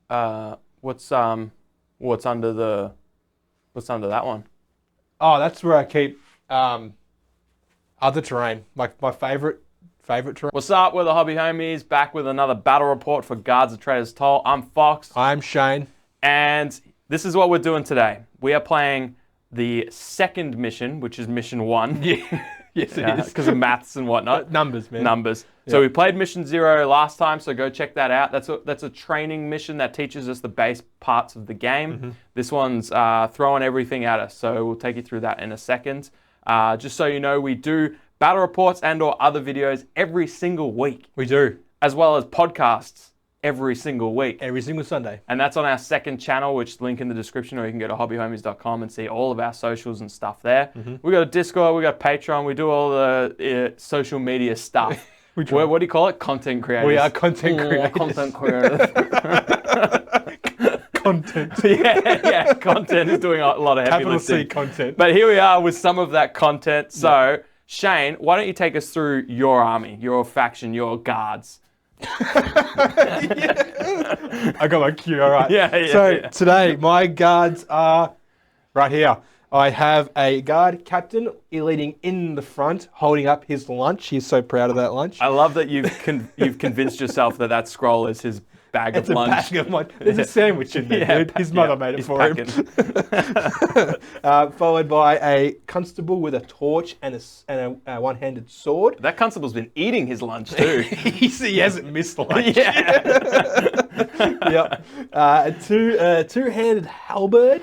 What's under that one? Oh, that's where I keep other terrain. My favorite terrain. What's up, we're the Hobby Homies, back with another battle report for Guards of Trader's Toll. I'm Fox, I'm Shane. and this is what we're doing today. We are playing the second mission, which is mission 1. Yeah. Yes, it is. Because of maths and whatnot. Numbers, man. Numbers. So we played mission 0 last time, so go check that out. That's a training mission that teaches us the base parts of the game. This one's throwing everything at us, so we'll take you through that in a second. Just so you know, we do battle reports and or other videos every single week, We do. as well as podcasts every single week. Every single Sunday. And that's on our second channel, which link in the description, or you can go to hobbyhomies.com and see all of our socials and stuff there. We got a Discord, we got Patreon, we do all the social media stuff. What do you call it? Content creators. We are content creators. Content creators. Content. yeah, content is doing a lot of heavy Capital C lifting. content. But here we are with some of that content. So, Shane, why don't you take us through your army, your faction, your guards? I got my cue, all right. So today, my guards are right here. I have a guard captain leading in the front, holding up his lunch. He's so proud of that lunch. I love that you've convinced yourself that scroll is his bag of lunch. Bag of lunch. There's a sandwich in there, dude. His mother made it for him. Followed by a constable with a torch and a one-handed sword. That constable's been eating his lunch too. He hasn't missed lunch. Yeah. Yep. A two-handed halberd.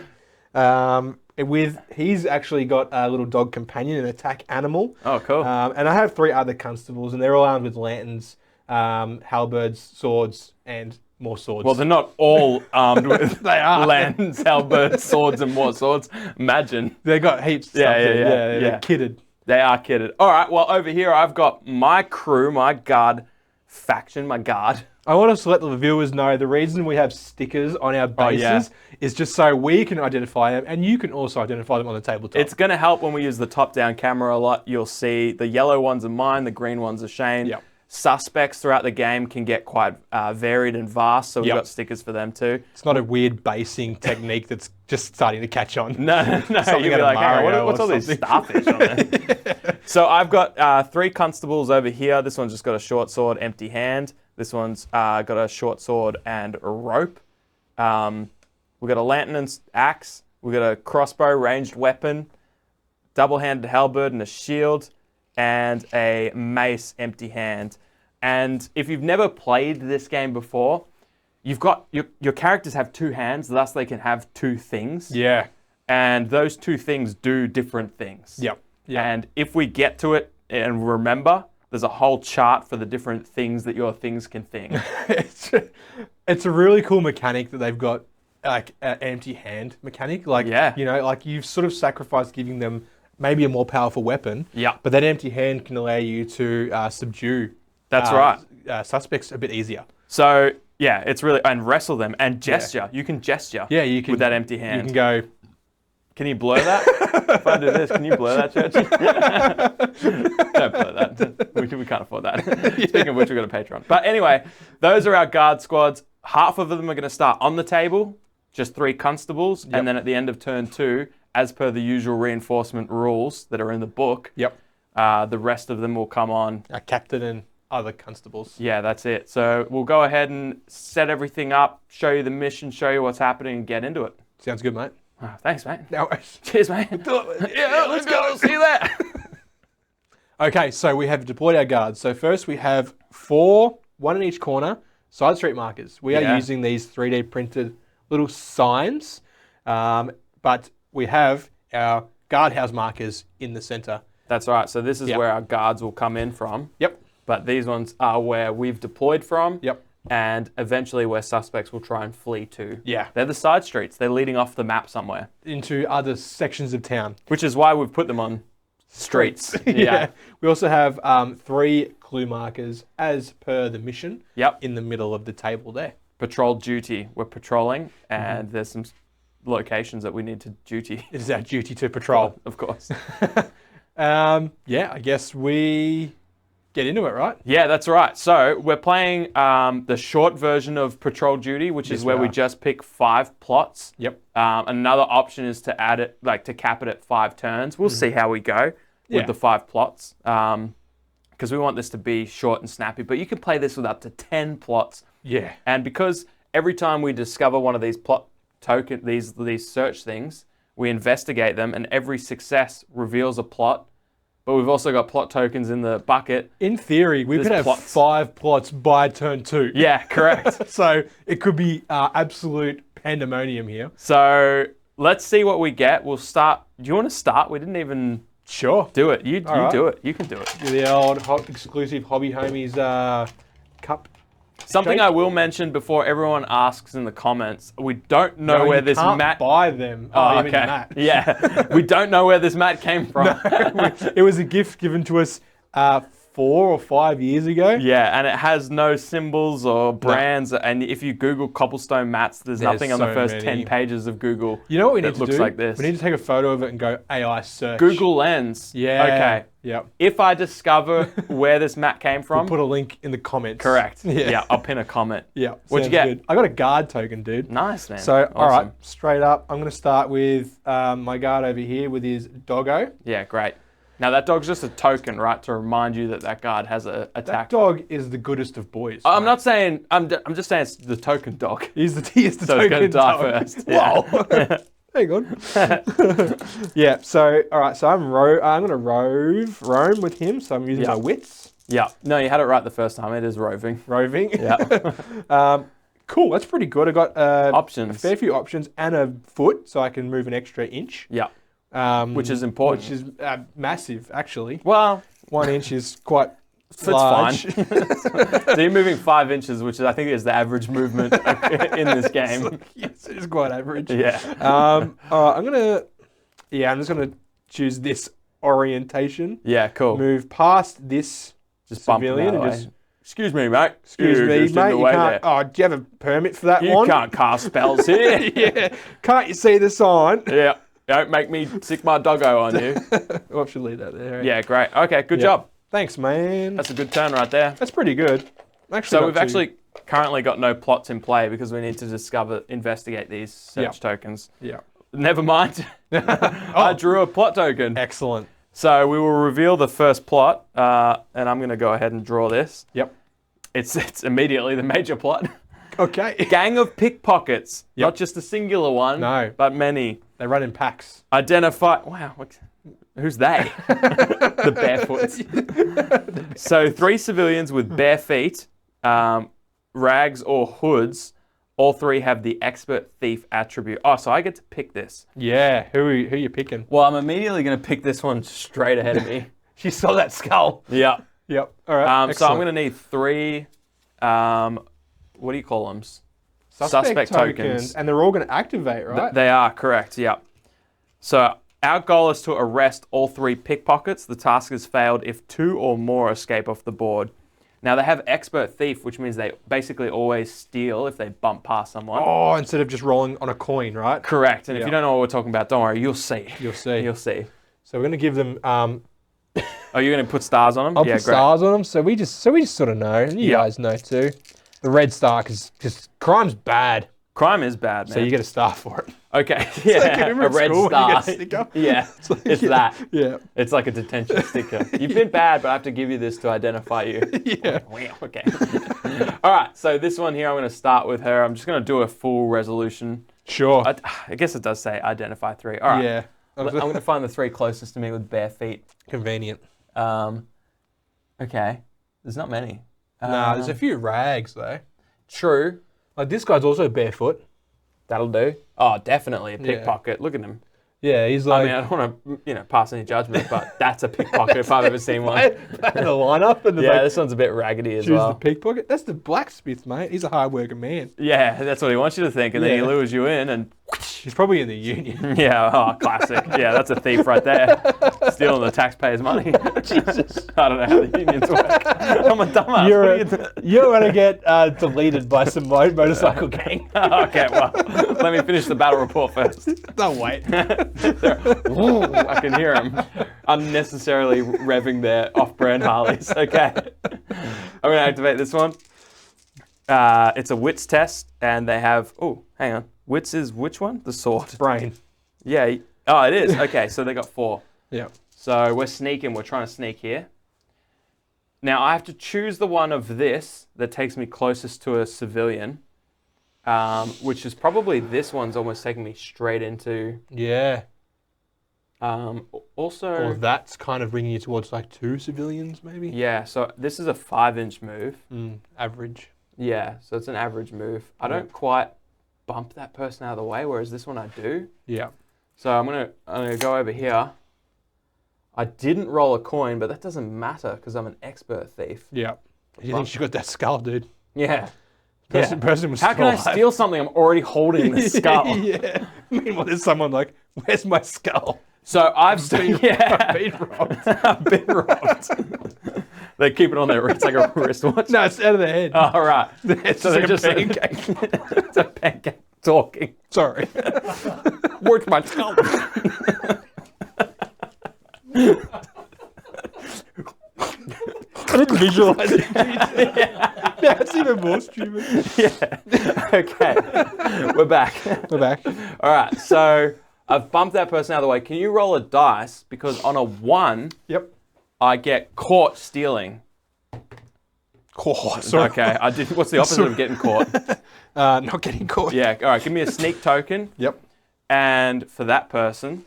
He's actually got a little dog companion, an attack animal. Oh, cool. And I have 3 other constables, and they're all armed with lanterns, halberds, swords, and more swords. Well, they're not all armed with They are. lands, halberds, swords, and more swords. Imagine. They got heaps of Yeah, stuff. yeah, They're yeah. kitted. They are kitted. All right, well, over here I've got my crew, my guard faction, my guard. I want us to let the viewers know the reason we have stickers on our bases is just so we can identify them, and you can also identify them on the tabletop. It's going to help when we use the top-down camera a lot. You'll see the yellow ones are mine, the green ones are Shane. Yep. Suspects throughout the game can get quite varied and vast, so we've got stickers for them too. It's not a weird basing technique that's just starting to catch on. No, Something you'll be out of like, hang on, Mario what's or all these something?" starfish on there? So I've got 3 constables over here. This one's just got a short sword, empty hand. This one's got a short sword and a rope. We've got a lantern and axe. We've got a crossbow, ranged weapon, double-handed halberd and a shield, and a mace, empty hand. And if you've never played this game before, you've got your characters have 2 hands, thus they can have 2 things. Yeah. And those 2 things do different things. Yep. And if we get to it and remember, there's a whole chart for the different things that your things can think. It's a really cool mechanic that they've got, like an empty hand mechanic. Like, like you've sort of sacrificed giving them maybe a more powerful weapon. Yeah. But that empty hand can allow you to subdue. That's right. Suspects a bit easier. So yeah, it's really, and wrestle them and gesture. You can gesture. Yeah, you can with that empty hand. You can go. Can you blur that? If I do this, can you blur that, Church? Don't blur that. We can't afford that. Speaking of which, we've got a Patreon. But anyway, those are our guard squads. Half of them are going to start on the table, just 3 constables, and then at the end of turn 2, as per the usual reinforcement rules that are in the book, the rest of them will come on. A captain and other constables. Yeah, that's it. So we'll go ahead and set everything up, show you the mission, show you what's happening, and get into it. Sounds good, mate. Oh, thanks, mate. No worries. Cheers, mate. Yeah, let's go. See you there. Okay, so we have deployed our guards. So first we have 4, 1 in each corner, side street markers. We are using these 3D printed little signs, but we have our guardhouse markers in the center. That's right. So this is where our guards will come in from. Yep. But these ones are where we've deployed from. Yep. And eventually where suspects will try and flee to. Yeah. They're the side streets. They're leading off the map somewhere. Into other sections of town. Which is why we've put them on streets. Yeah. We also have 3 clue markers as per the mission. Yep. In the middle of the table there. Patrol duty. We're patrolling and there's some locations that we need to duty. It is our duty to patrol. Of course. I guess we get into it, right? Yeah, that's right. So we're playing the short version of Patrol Duty, which is where we are. just pick 5 plots. Yep. Another option is to add it, like to cap it at 5 turns. We'll see how we go with the 5 plots, because we want this to be short and snappy. But you can play this with up to 10 plots. Yeah. And because every time we discover one of these plot token, these search things, we investigate them, and every success reveals a plot. But we've also got plot tokens in the bucket. In theory, we could have plots. 5 plots by turn 2. Yeah, correct. So it could be absolute pandemonium here. So let's see what we get. We'll start. Do you want to start? We didn't even Sure. do it. You right. do it. You can do it. The old exclusive Hobby Homies cup. Something Shake. I will mention before everyone asks in the comments, we don't know where you this can't mat... buy them. Oh, you mean the okay. mat. Yeah. We don't know where this mat came from. It was a gift given to us 4 or 5 years ago. Yeah, and it has no symbols or brands. And if you Google cobblestone mats, there's nothing on the so first many. 10 pages of Google. You know what we that need to looks do? like this. We need to take a photo of it and go AI search. Google Lens. Yeah. Okay. Yep. If I discover where this mat came from, Put a link in the comments. correct. Yeah. Yeah, I'll pin a comment. Yeah. What'd you sounds get? good. I got a guard token, dude. Nice, man. So, all right, Awesome. straight up, I'm going to start with my guard over here with his doggo. Yeah, great. Now that dog's just a token, right, to remind you that that guard has a That attack. dog is the goodest of boys. I'm not saying. I'm just saying it's the token dog. He is the So token it's gonna die dog. first. Yeah. Wow. Hang on. Yeah. So, all right. So I'm going to roam with him. So I'm using my wits. Yeah. No, you had it right the first time. It is roving. Roving. Yeah. Cool. That's pretty good. I got a Options. fair few options and a foot, so I can move an extra inch. Yeah. Which is important. Which is massive, actually. Well, 1 inch is quite it's large. fine. So you're moving 5 inches, which is, I think, is the average movement in this game. Yes, it is quite average. Yeah. All right, I'm just gonna choose this orientation. Yeah. Cool. Move past this Just bump them civilian out of and the just. way. Excuse me, mate. Excuse You're me, just in mate. the You way can't. there. Oh, do you have a permit for that You one? can't cast spells here. Yeah. Can't you see the sign? Yeah. Don't make me sick my doggo on you. I should leave that there. Yeah, great. Okay, good Yeah. job. Thanks, man. That's a good turn right there. That's pretty good. Actually, So got we've two. actually currently got no plots in play because we need to investigate these search tokens. Yeah. Never mind. I drew a plot token. Excellent. So we will reveal the first plot, and I'm going to go ahead and draw this. Yep. It's immediately the major plot. Okay. Gang of pickpockets. Yep. Not just a singular one, No. but many. They run in packs. Identify. Wow. Who's they? The barefoots. So 3 civilians with bare feet, rags or hoods. All 3 have the expert thief attribute. Oh, so I get to pick this. Yeah. Who are you picking? Well, I'm immediately going to pick this one straight ahead of me. She saw that skull. Yeah. Yep. All right. So I'm going to need 3. What do you call them? Suspect tokens. And they're all going to activate, right? They are correct. Yeah. So our goal is to arrest all 3 pickpockets. The task is failed if 2 or more escape off the board. Now they have expert thief, which means they basically always steal if they bump past someone. Oh, instead of just rolling on a coin, right? Correct. And if Yeah. you don't know what we're talking about, don't worry. You'll see. You'll see. You'll see. So we're going to give them. Oh, you're going to put stars on them? I'll Yeah, put great. stars on them, so we just sort of know, and you Yeah. guys know too. The red star is just crime's bad, Crime is bad, man. so you get a star for it. Okay. Yeah. remember A at red school when you star. get a sticker? Yeah. It's Yeah. that. Yeah. It's like a detention sticker. You've been bad, but I have to give you this to identify you. Yeah. Wow, okay. All right, so this one here, I'm going to start with her. I'm just going to do a full resolution. Sure. I guess it does say identify 3. All right. Yeah. I'm going to find the 3 closest to me with bare feet. Convenient. Okay. There's not many. Nah, there's a few rags though. True. Like this guy's also barefoot. That'll do. Oh, definitely a Yeah. pickpocket. Look at him. Yeah, he's I like. mean, I don't want to, pass any judgment, but that's a pickpocket if I've ever seen one. the lineup and Yeah, like, this one's a bit raggedy as choose well. the pickpocket. That's the blacksmith, mate. He's a hard working man. Yeah, that's what he wants you to think, and then he Yeah. lures you in, and He's probably in the union. Yeah, oh, classic. Yeah, that's a thief right there. Stealing the taxpayers' money. Jesus. I don't know how the unions work. I'm a dumbass. You're going to get deleted by some motorcycle gang. Okay, well, let me finish the battle report first. No, wait. I can hear them unnecessarily revving their off-brand Harleys. Okay. I'm going to activate this one. It's a wits test, and they have... Oh, hang on. Wits is which one? The sword. Brain. Yeah. Oh, it is. Okay, so they got 4. Yeah. So we're sneaking. We're trying to sneak here. Now, I have to choose the one of this that takes me closest to a civilian, which is probably this one's almost taking me straight into... Yeah. Also... Or that's kind of bringing you towards like 2 civilians, maybe? Yeah, so this is a 5-inch move. Average. Yeah, so it's an average move. I don't quite bump that person out of the way, whereas this one I do. Yeah. So I'm gonna go over here. I didn't roll a coin, but that doesn't matter because I'm an expert thief. Yeah. You think she got that skull, dude? Yeah. Person was How can I steal something I'm already holding the skull? Yeah. Meanwhile, there's someone like, where's my skull? So I've been robbed. I've been robbed. They keep it on their wrist like a wristwatch. No, it's out of their head. Oh, right. So they're just pancake. It's a pancake talking. Sorry. Where's my skull? I didn't visualize it. Yeah, it's even more stupid. Yeah. Okay. We're back. We're back. All right. So I've bumped that person out of the way. Can you roll a dice? Because on a 1, Yep. I get caught stealing. Oh, sorry. Okay. I did. What's the opposite of getting caught? Not getting caught. Yeah. All right. Give me a sneak token. Yep. And for that person.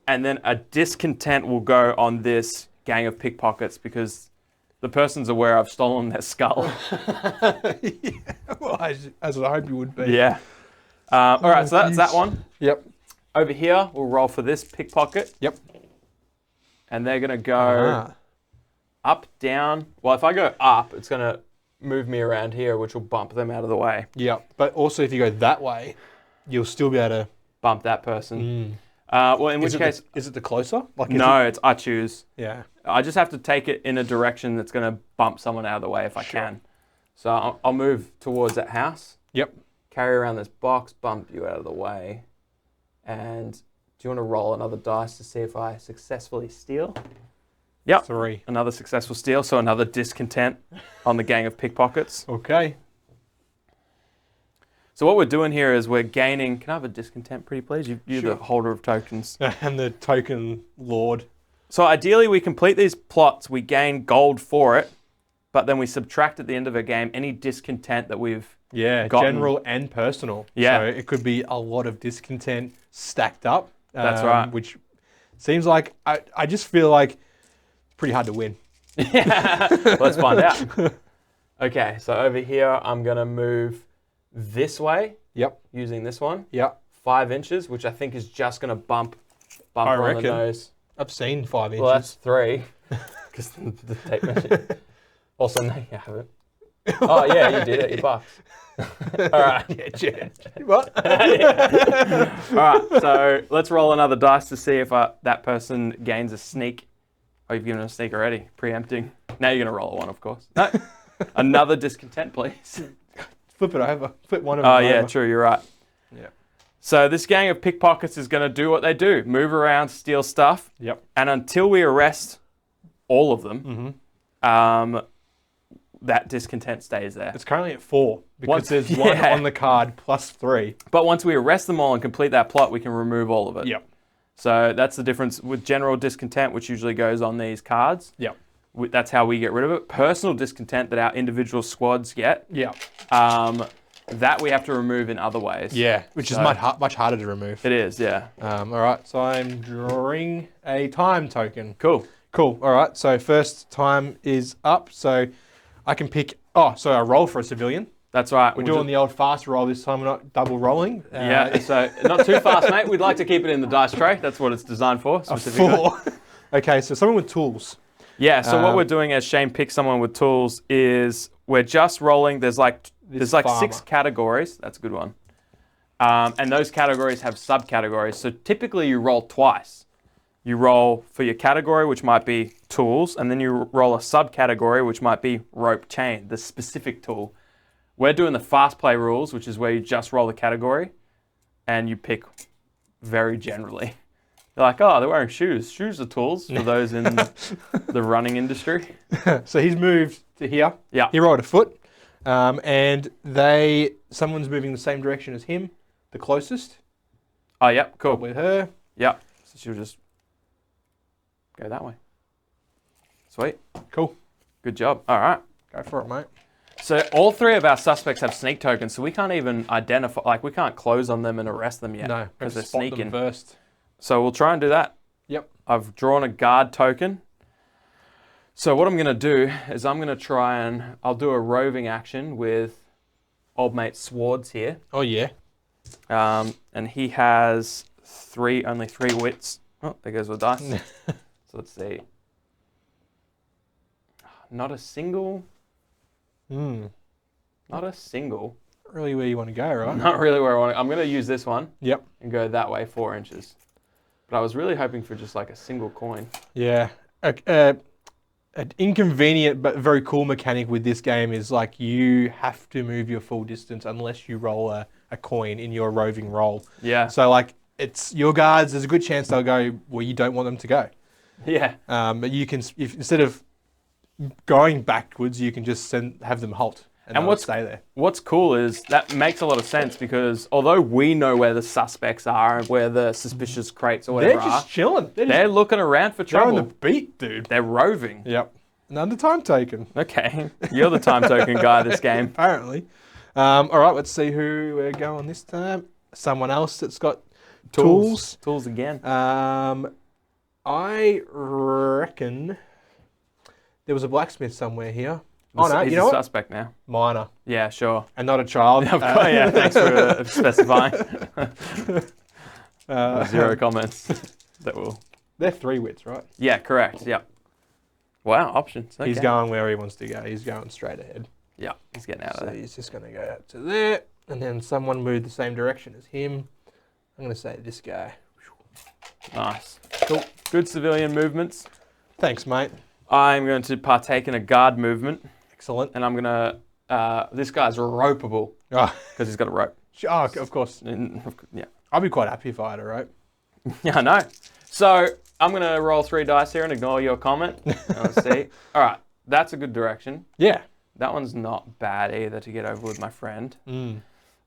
And then a discontent will go on this gang of pickpockets because the person's aware I've stolen their skull. Yeah. Well, as I hope you would be. Yeah. All right, so that's that one. Yep. Over here, we'll roll for this pickpocket. Yep. And they're going to go up, down. Well, if I go up, it's going to move me around here, which will bump them out of the way. Yep. But also, if you go that way, you'll still be able to bump that person. Well, in which case... Is it the closer? Like, no, it's I choose. Yeah. I just have to take it in a direction that's going to bump someone out of the way if I can. So I'll move towards that house. Yep. Carry around this box, bump you out of the way. And do you want to roll another dice to see if I successfully steal? Yep. 3. Another successful steal, so another discontent on the gang of pickpockets. Okay. So what we're doing here is we're gaining... Can I have a discontent, pretty please? You're the holder of tokens. And the token lord. So ideally, we complete these plots, we gain gold for it, but then we subtract at the end of a game any discontent that we've gotten. General and personal. Yeah. So it could be a lot of discontent stacked up. That's right. Which seems like, I just feel like it's pretty hard to win. Yeah. Let's find out. Okay, so over here, I'm going to move this way. Yep. Using this one. Yep. 5 inches, which I think is just going to bump on the nose. I've seen 5 inches. Well, that's 3. Because the tape measure. Also, no, you haven't. Oh, yeah, you did it. You buffed. All right. Yeah, what? Yeah. All right, so let's roll another dice to see if that person gains a sneak. Oh, you've given a sneak already. Preempting. Now you're going to roll a 1, of course. No. Another discontent, please. Flip it over. Flip one of them over. Oh, yeah, true. You're right. Yeah. So this gang of pickpockets is going to do what they do. Move around, steal stuff. Yep. And until we arrest all of them, that discontent stays there. It's currently at 4 because there's 1 on the card plus 3. But once we arrest them all and complete that plot, we can remove all of it. Yep. So that's the difference with general discontent, which usually goes on these cards. Yep. That's how we get rid of it. Personal discontent that our individual squads get. Yep. That we have to remove in other ways. Yeah, which is much harder to remove. It is, yeah. All right, so I'm drawing a time token. Cool. Cool. All right, so first time is up. So I can pick... Oh, so I roll for a civilian. That's right. We're doing the old fast roll this time. We're not double rolling. Yeah, so not too fast, mate. We'd like to keep it in the dice tray. That's what it's designed for, specifically. 4. Okay, so someone with tools. Yeah, so what we're doing as Shane picks someone with tools is we're just rolling. There's like 6 categories. That's a good one. And those categories have subcategories. So typically you roll twice. You roll for your category, which might be tools, and then you roll a subcategory, which might be rope chain, the specific tool. We're doing the fast play rules, which is where you just roll the category and you pick very generally. They're like, oh, they're wearing shoes. Shoes are tools for those in the running industry. So he's moved to here. Yeah. He rolled a foot. And someone's moving the same direction as him, the closest. Oh, yep, cool. With her. Yep. So she'll just go that way. Sweet. Cool. Good job. All right. Go for it, mate. So all three of our suspects have sneak tokens, so we can't even identify, like we can't close on them and arrest them yet. No, because they're spot them sneaking. first. So we'll try and do that. Yep. I've drawn a guard token. So what I'm going to do is I'm going to try and I'll do a roving action with old mate Swords here. Oh, yeah. And he has only three wits. Oh, there goes the dice. So let's see. Not a single. Not a single. Not really where you want to go, right? Not really where I want to. I'm going to use this one. Yep. And go that way 4 inches. But I was really hoping for just like a single coin. Yeah. An inconvenient but very cool mechanic with this game is like you have to move your full distance unless you roll a coin in your roving roll. Yeah. So like it's your guards, there's a good chance they'll go where you don't want them to go. Yeah. But you can, instead of going backwards, you can just have them halt and they'll stay there. What's cool is that makes a lot of sense because although we know where the suspects are and where the suspicious crates or whatever They're just are, chilling. they're looking around for They're on trouble. the beat, dude. They're roving. Yep. Another time taken. Okay. You're the time token guy this game. Apparently. All right, let's see who we're going this time. Someone else that's got tools. Tools again. I reckon there was a blacksmith somewhere here. He's you know a what? suspect now. Minor. Yeah, sure. And not a child. Yeah, thanks for specifying. Zero comments. They're 3 wits, right? Yeah, correct. Yep. Wow, options. Okay. He's going where he wants to go. He's going straight ahead. Yeah, he's getting out of So there. he's just going to go out to there. And then someone moved the same direction as him. I'm going to say this guy. Nice. Cool. Good civilian movements. Thanks, mate. I'm going to partake in a guard movement. Excellent. And I'm going to... this guy's ropeable. Oh, Because he's got a rope. of course. Yeah. I'd be quite happy if I had a rope. Yeah, I know. So I'm going to roll 3 dice here and ignore your comment. Let's see. All right. That's a good direction. Yeah. That one's not bad either to get over with my friend. Mm.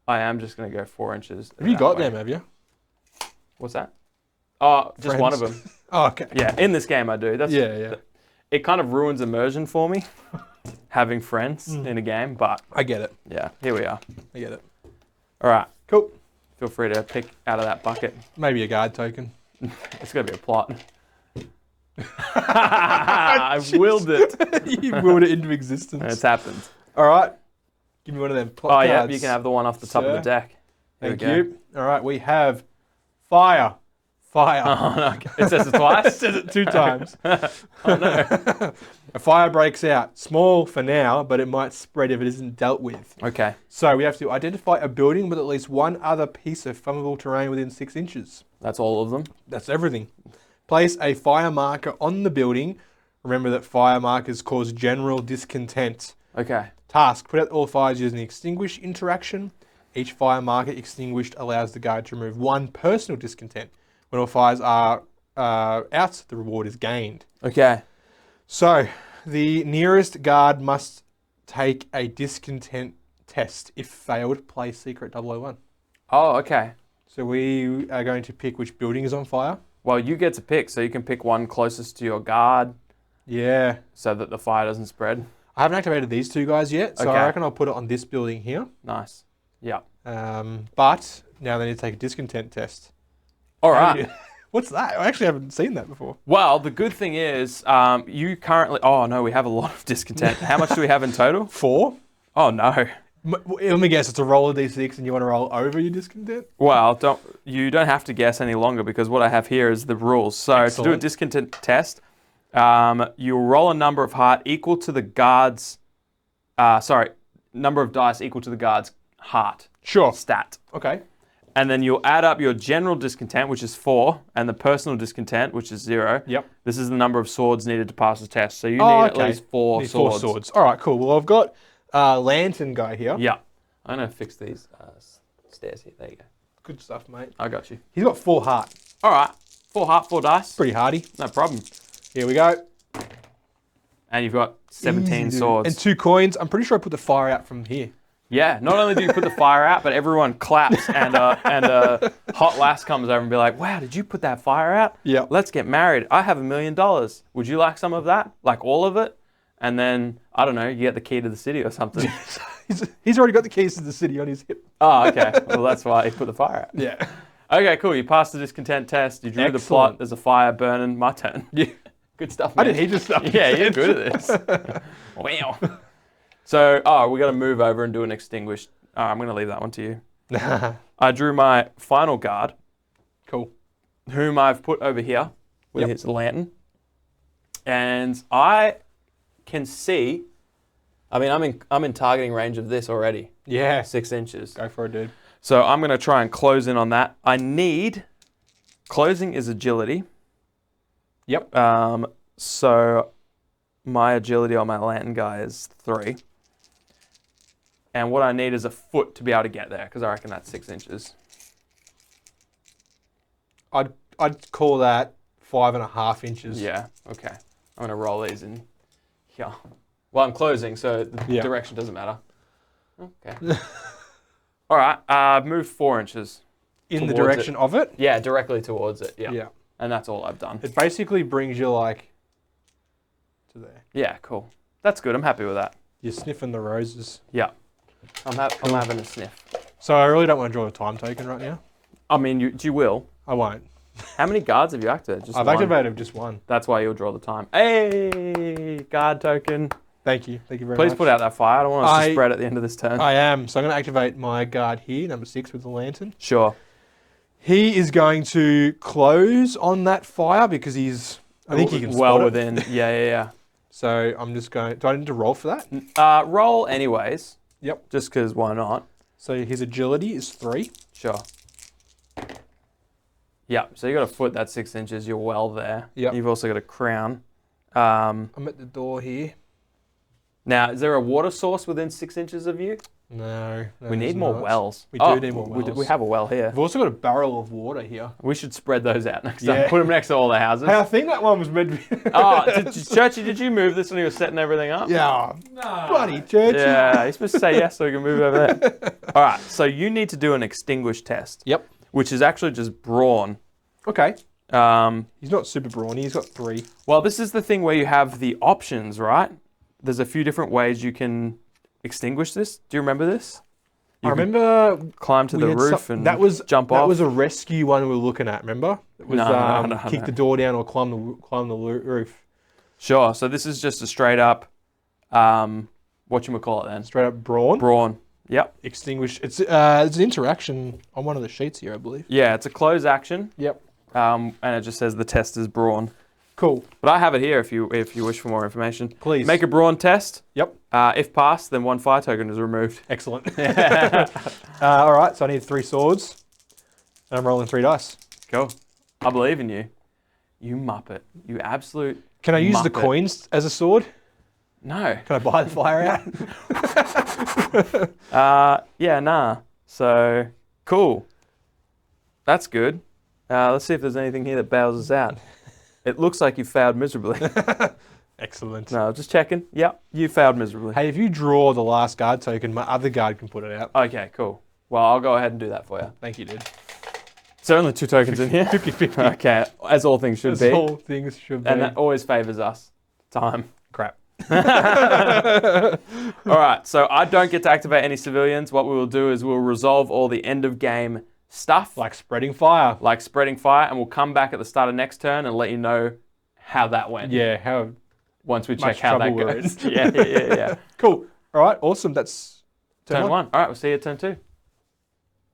I am just going to go 4 inches. Have you got way. them, have you? What's that? Oh, just Friends? one of them. Oh, okay. Yeah, in this game I do. Yeah. It kind of ruins immersion for me, having friends in a game, but I get it. yeah, here we are. I get it. All right, Cool. feel free to pick out of that bucket. Maybe a guard token. It's going to be a plot. I've willed it. You willed it into existence. And it's happened. All right. Give me one of them plot Oh, cards. yeah, you can have the one off the top of the Sir. deck. There Thank we go. you. All right, we have fire. Fire. Oh, no. It says it twice? It says it 2 times. Oh, no. A fire breaks out. Small for now, but it might spread if it isn't dealt with. Okay. So we have to identify a building with at least one other piece of flammable terrain within 6 inches. That's all of them. That's everything. Place a fire marker on the building. Remember that fire markers cause general discontent. Okay. Task. Put out all fires using the extinguish interaction. Each fire marker extinguished allows the guard to remove 1 personal discontent. When all fires are out, the reward is gained. Okay. So, the nearest guard must take a discontent test. If failed, play Secret 001. Oh, okay. So we are going to pick which building is on fire. Well, you get to pick, so you can pick one closest to your guard Yeah. so that the fire doesn't spread. I haven't activated these 2 guys yet, so Okay. I reckon I'll put it on this building here. Nice. Yeah. But now they need to take a discontent test. All right. What's that? I actually haven't seen that before. Well, the good thing is you currently... Oh, no, we have a lot of discontent. How much do we have in total? 4? Oh, no. Let me guess, it's a roll of D6 and you want to roll over your discontent? Well, you don't have to guess any longer because what I have here is the rules. So to do a Excellent. discontent test, you'll roll a number of heart equal to the guard's... number of dice equal to the guard's heart Sure. stat. Okay. And then you'll add up your general discontent, which is 4, and the personal discontent, which is 0. Yep. This is the number of swords needed to pass the test. So you need at least 4 Need swords. 4 swords. All right, cool. Well, I've got lantern guy here. Yeah. I'm going to fix these stairs here. There you go. Good stuff, mate. I got you. He's got 4 heart. All right. 4 heart, 4 dice. Pretty hardy. No problem. Here we go. And you've got 17 Easy, dude. swords. And 2 coins. I'm pretty sure I put the fire out from here. Yeah, not only do you put the fire out, but everyone claps and a hot lass comes over and be like, wow, did you put that fire out? Yeah. Let's get married. I have $1 million. Would you like some of that? Like all of it? And then, I don't know, you get the key to the city or something. He's already got the keys to the city on his hip. Oh, okay. Well, that's why he put the fire out. Yeah. Okay, cool. You passed the discontent test. You drew the plot. There's a fire burning. My turn. Yeah. Good stuff, I man. didn't hear just stuff. Yeah, you're good at this. Wow. So, we got to move over and do an extinguished. I'm going to leave that one to you. I drew my final guard, Cool. whom I've put over here with Yep. his lantern. And I can see, I mean, I'm in targeting range of this already, Yeah. 6 inches. Go for it, dude. So I'm going to try and close in on that. Closing is agility. Yep. So my agility on my lantern guy is 3. And what I need is a foot to be able to get there, because I reckon that's 6 inches. I'd call that 5.5 inches. Yeah, okay. I'm going to roll these in here. Well, I'm closing, so the direction doesn't matter. Okay. All right, I've moved 4 inches. In the towards direction of it? Yeah, directly towards it, yeah. Yeah. And that's all I've done. It basically brings you like to there. Yeah, cool. That's good, I'm happy with that. You're sniffing the roses. Yeah. I'm having a sniff. So I really don't want to draw a time token right now. I mean, you will. I won't. How many guards have you activated? Just I've one? activated just one. That's why you'll draw the time. Hey, guard token. Thank you. Thank you very Please much. put out that fire. I don't want us to spread at the end of this turn. I am. So I'm going to activate my guard here, number 6 with the lantern. Sure. He is going to close on that fire because I think he can well spot it. within. Yeah. So I'm just going. Do I need to roll for that? Roll anyways. Yep. Just because why not? So his agility is 3. Sure. Yeah. So you got a foot that's 6 inches. You're well there. Yep. You've also got a crown. I'm at the door here. Now, is there a water source within 6 inches of you? No. We need more wells. We do need more We wells. we have a well here. We've also got a barrel of water here. We should spread those out next Yeah. time. Put them next to all the houses. Hey, I think that one was meant to be. Churchy, did you move this when you were setting everything up? Yeah. Bloody church. Yeah, you're supposed to say yes so we can move over there. All right, so you need to do an extinguish test. Yep. Which is actually just brawn. Okay. Um, He's not super brawny. He's got 3. well, this is the thing where you have the options, right? There's a few different ways you can extinguish this. Do you remember this? I remember Climb to the roof and jump off. That was a rescue one we were looking at. Remember? It was No, kick the door down or climb the roof. Sure. So this is just a straight up, whatchamacallit then? Straight up brawn. Brawn. Yep. Extinguish. It's an interaction on one of the sheets here, I believe. Yeah, it's a close action. Yep. And it just says the test is brawn. Cool. But I have it here if you wish for more information. Please. Make a brawn test. Yep. If passed, then 1 fire token is removed. Excellent. All right, so I need 3 swords. And I'm rolling 3 dice. Cool. I believe in you. You muppet. You absolute Can I use the muppet. coins as a sword? No. Can I buy the fire out? Yeah, nah. So, cool. That's good. Let's see if there's anything here that bails us out. It looks like you failed miserably. Excellent. No, just checking. Yep, you failed miserably. Hey, if you draw the last guard token, my other guard can put it out. Okay, cool. Well, I'll go ahead and do that for you. Thank you, dude. So only 2 tokens in here? 50-50. Okay, as all things should As be. all things should be. And that always favours us. Time. Crap. All right, so I don't get to activate any civilians. What we will do is we'll resolve all the end of game stuff, Like spreading fire. like spreading fire, and we'll come back at the start of next turn and let you know how that went. Yeah, how Once we check much how that trouble we're in. goes. yeah. cool. All right, awesome. That's Turn 1. All right, we'll see you at turn 2.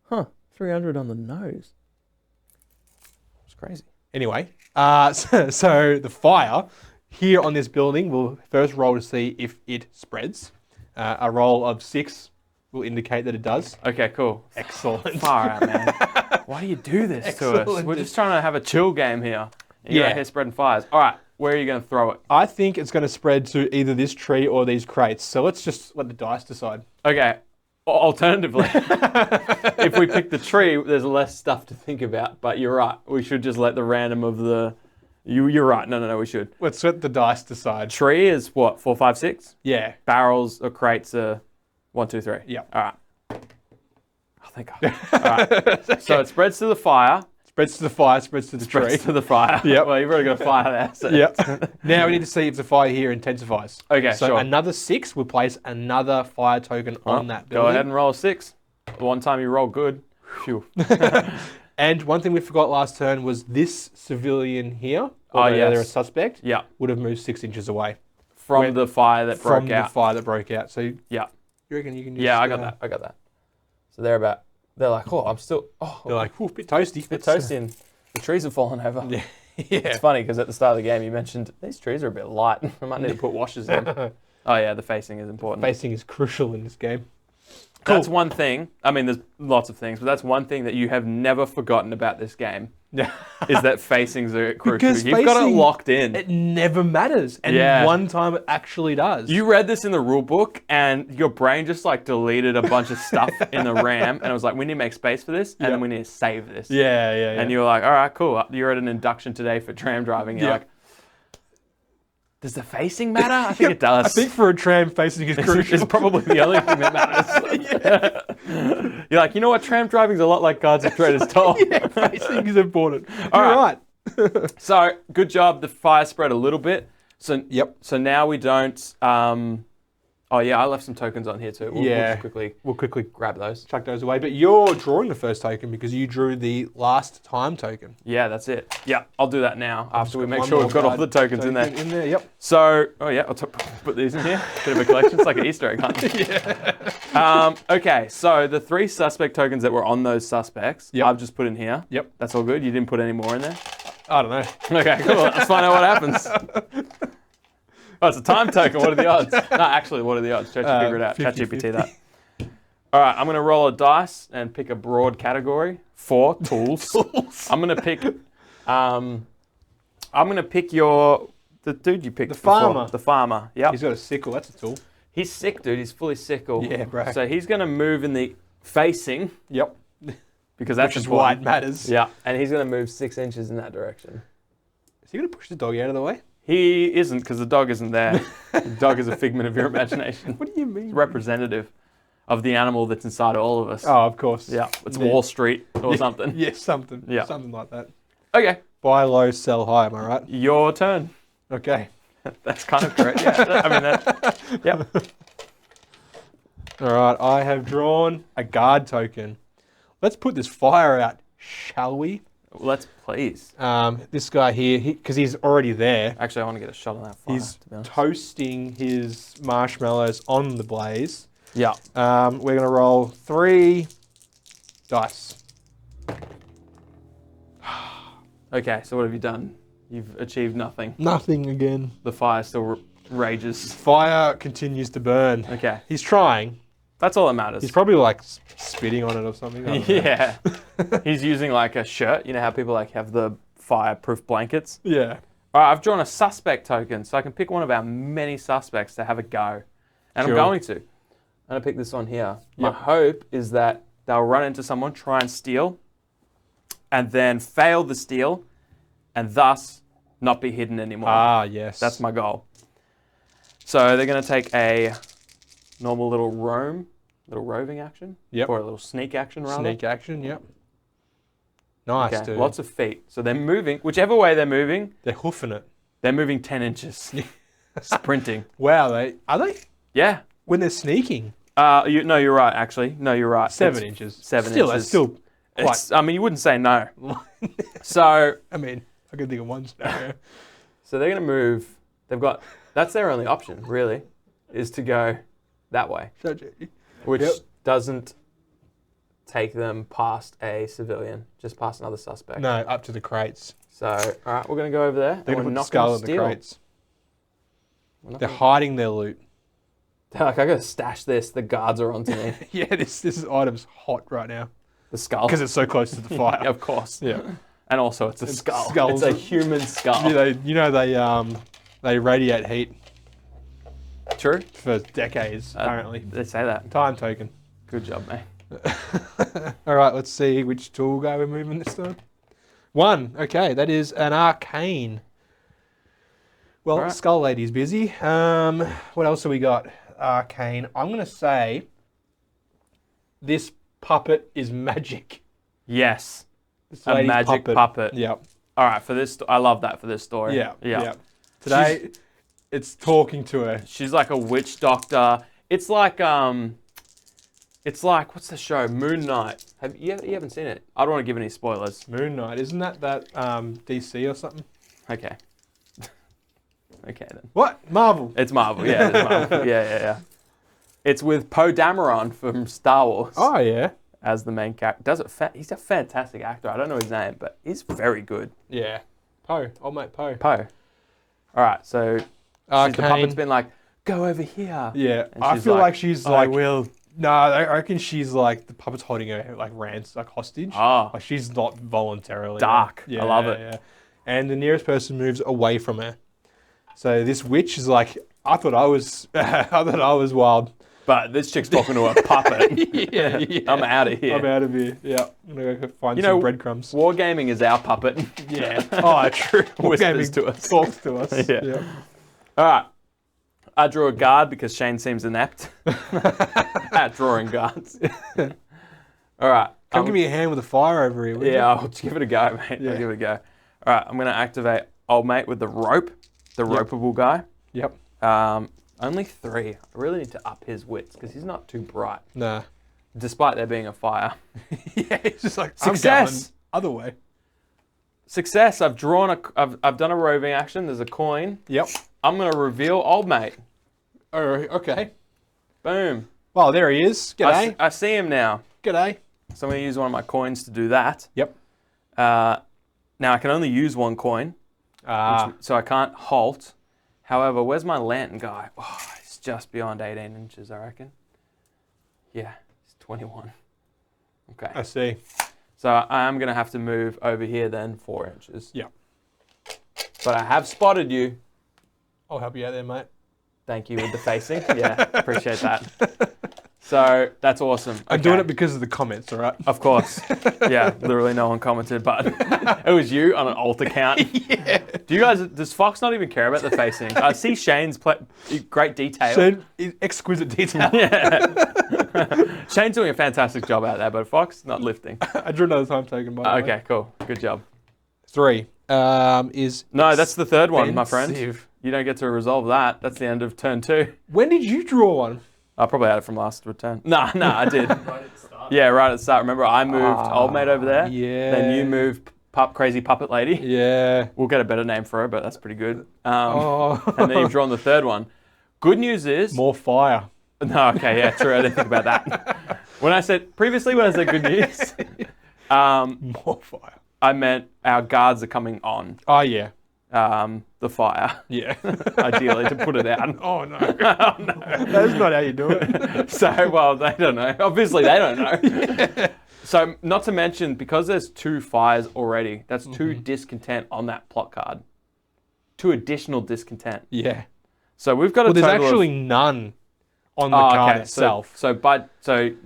Huh. 300 on the nose. It's crazy. Anyway, so the fire here on this building, we'll first roll to see if it spreads. A roll of 6 will indicate that it does. Okay, cool. Excellent. Far out, man. Why do you do this to us? Excellent. We're just trying to have a chill game here. And you're out here spreading fires. All right, where are you going to throw it? I think it's going to spread to either this tree or these crates. So let's just let the dice decide. Okay. Alternatively, if we pick the tree, there's less stuff to think about. But you're right. We should just let the random of the. You're right. No, we should. Let's let the dice decide. Tree is what? 4, 5, 6? Yeah. Barrels or crates are 1, 2, 3. Yeah. All right. Oh, thank God. All right. So it spreads to the fire. Spreads to the fire, spreads to the tree. Spreads to the fire. Yep. Well, you've already got a fire there. So. Yep. Now we need to see if the fire here intensifies. Okay, so sure. another 6 will place another fire token on that building. Go ahead and roll a 6. The one time you roll good. Phew. And one thing we forgot last turn was this civilian here, although they're a suspect, Yeah. would have moved 6 inches away From the fire that broke out. the fire that broke out. So you Yeah. reckon you can just... Yeah, I got that. So they're like, oh, I'm still, They're like, a bit toasty. bit toasty and the trees have fallen over. Yeah. It's funny because at the start of the game you mentioned these trees are a bit light. I might need to put washers in. Oh yeah, the facing is important. Facing is crucial in this game. That's one thing. I mean, there's lots of things, but that's one thing that you have never forgotten about this game is that facings are crucial. Because You've got it facing- locked in. It never matters. And Yeah. one time it actually does. You read this in the rule book and your brain just like deleted a bunch of stuff in the RAM and it was like, we need to make space for this and then we need to save this. Yeah. And you were like, all right, cool. You're at an induction today for tram driving. You're Yeah. like, does the facing matter? I think it does. I think for a tram, facing is crucial. It's probably the only thing that matters. You're like, you know what? Tram driving's a lot like Cards of Traders Toll. Yeah, facing is important. All You're right. right. So good job. The fire spread a little bit. So Yep. So now we don't. Oh yeah, I left some tokens on here too. We'll just quickly We'll quickly grab those. chuck those away. But you're drawing the first token because you drew the last time token. Yeah, that's it. Yeah, I'll do that now after we got make one sure more we've got all card the tokens in there. In there, yep. So, oh yeah, I'll put these in here. Bit of a collection. It's like an Easter egg hunt. Okay, so the 3 suspect tokens that were on those suspects, Yep. I've just put in here. Yep. That's all good. You didn't put any more in there. I don't know. Okay, cool. Let's find out what happens. Oh, it's a time token. What are the odds? No, actually, what are the odds? Chat, figure it out. 50, ChatGPT that. All right, I'm going to roll a dice and pick a broad category for tools. I'm going to pick. I'm going to pick the dude you picked. The farmer. The farmer. Yep. He's got a sickle. That's a tool. He's sick, dude. He's fully sickle. Yeah, bro. So he's going to move in the facing Yep. because that's Which is why it important. matters. Yeah, and he's going to move 6 inches in that direction. Is he going to push the dog out of the way? He isn't because the dog isn't there. The dog is a figment of your imagination. What do you mean? It's representative of the animal that's inside all of us. Oh, of course. Yeah, it's Wall Street or something. Yeah, something. Yeah. Something like that. Okay, Buy low, sell high, am I right? your turn. Okay. That's kind of correct. Yeah, I mean that. Yep. All right, I have drawn a guard token. Let's put this fire out, shall we? Let's please. This guy here, because he's already there, Actually, I want to get a shot on that fire. he's To be honest. toasting his marshmallows on the blaze. Yeah. We're going to roll 3 dice. Okay, so what have you done? You've achieved nothing. Nothing again. The fire still rages. Fire continues to burn. Okay, He's trying. that's all that matters. He's probably like spitting on it or something. I don't know. Yeah. He's using like a shirt. You know how people like have the fireproof blankets? Yeah. All right, I've drawn a suspect token, so I can pick one of our many suspects to have a go. And Sure. I'm going to. I'm going to pick this one here. My Yep. hope is that they'll run into someone, try and steal, and then fail the steal, and thus not be hidden anymore. Ah, yes. That's my goal. So they're going to take a normal little roving action. Yep. Or a little sneak action, rather. Sneak action, yep. Nice, Okay, dude. lots of feet. So they're moving, whichever way they're moving, They're hoofing it. they're moving 10 inches. Sprinting. Wow, are they? Yeah. When they're sneaking? No, you're right, actually. No, you're right. 7 It's inches. 7 still, inches. That's still quite... It's, I mean, you wouldn't say no. So I mean, I can think of one scenario. they're going to move. That's their only option, really, is to go that way, which Yep. doesn't take them past a civilian, just past another suspect. No, up to the crates. So, all right, we're going to go over there. They're and going to we're put the not skull gonna in the steal. crates. We're not They're gonna hiding their loot. They're like, I gotta stash this. The guards are onto me. Yeah, this item's hot right now The skull. because it's so close to the fire. Of course. Yeah. And also, it's a skull. skulls. It's a human skull. They radiate heat True. for decades, apparently. They say that. Time token. Good job, mate. All right, let's see which tool guy we're moving this time. 1. Okay, that is an arcane. Well, Alright. Skull Lady's busy. What else have we got? Arcane. I'm going to say this puppet is magic. Yes. This A lady's magic puppet. Yep. All right, for this, I love that for this story. Yeah. Yeah. Yep. Today, it's talking to her. She's like a witch doctor. It's like what's the show? Moon Knight. You haven't seen it? I don't want to give any spoilers. Moon Knight. Isn't that DC or something? Okay. Okay then. What? Marvel. It's Marvel. Yeah, it's Marvel. Yeah. It's with Poe Dameron from Star Wars Oh, yeah. as the main character. He's a fantastic actor. I don't know his name, but he's very good. Yeah. Poe. Old mate Poe. Poe. All right, so the Arcane. puppet's been like, go over here. Yeah. And I she's feel like she's I like... will. No, I reckon she's like... The puppet's holding her like hostage. Ah, Like she's not voluntarily. Dark. Yeah, I love it. Yeah. And the nearest person moves away from her. So this witch is like, I thought I was wild. but this chick's talking to a puppet. Yeah. I'm out of here. I'm out of here. Yeah. I'm gonna go find You some know, breadcrumbs. Wargaming is our puppet. Yeah. Oh, true. Whispers Wargaming to us. Talks to us. Yeah. All right. I drew a guard because Shane seems inept at drawing guards. All right. Come give me a hand with the fire over here. will you? Yeah, I'll give it a go, mate. Yeah. I'll give it a go. All right, I'm going to activate old mate with the rope, the ropeable guy. Yep. Only 3. I really need to up his wits because he's not too bright, Nah. despite there being a fire. Yeah. It's just like Success! I'm going other way. Success! I've done a roving action. There's a coin. Yep. I'm going to reveal old mate. Oh, okay. Boom. Well, there he is. G'day. I see him now. G'day. So I'm going to use one of my coins to do that. Yep. Now I can only use one coin, so I can't halt. However, where's my lantern guy? Oh, he's just beyond 18 inches, I reckon. Yeah, he's 21. Okay. I see. So I am going to have to move over here then 4 inches. Yep. But I have spotted you. I'll help you out there, mate. Thank you with the facing. Yeah, appreciate that. So that's awesome. I'm doing it because of the comments, all right? Of course. Yeah, literally no one commented, but it was you on an alt account. Yeah. Does Fox not even care about the facing? I see Shane's great detail. Shane, exquisite detail. Yeah. Shane's doing a fantastic job out there, but Fox not lifting. I drew another time token, by the way. Okay, cool. Good job. 3 is... No, that's the third one, my friend. expensive. You don't get to resolve that. That's the end of turn 2. When did you draw one? I probably had it from last return. Nah, I did. Yeah, right at the start. Remember, I moved old mate over there. Yeah. Then you moved crazy puppet lady. Yeah. We'll get a better name for her, but that's pretty good. Oh. And then you've drawn the third one. Good news is... More fire. No, okay, yeah, true. I didn't think about that. When I said good news, More fire. I meant our guards are coming on Oh, yeah. the fire, Yeah. ideally, to put it out. Oh, no. Oh, no. That's not how you do it. So, well, they don't know. Obviously, they don't know. Yeah. So, not to mention, because there's 2 fires already, that's 2 discontent on that plot card. 2 additional discontent. Yeah. So, we've got a Well, there's total actually none on the card itself. So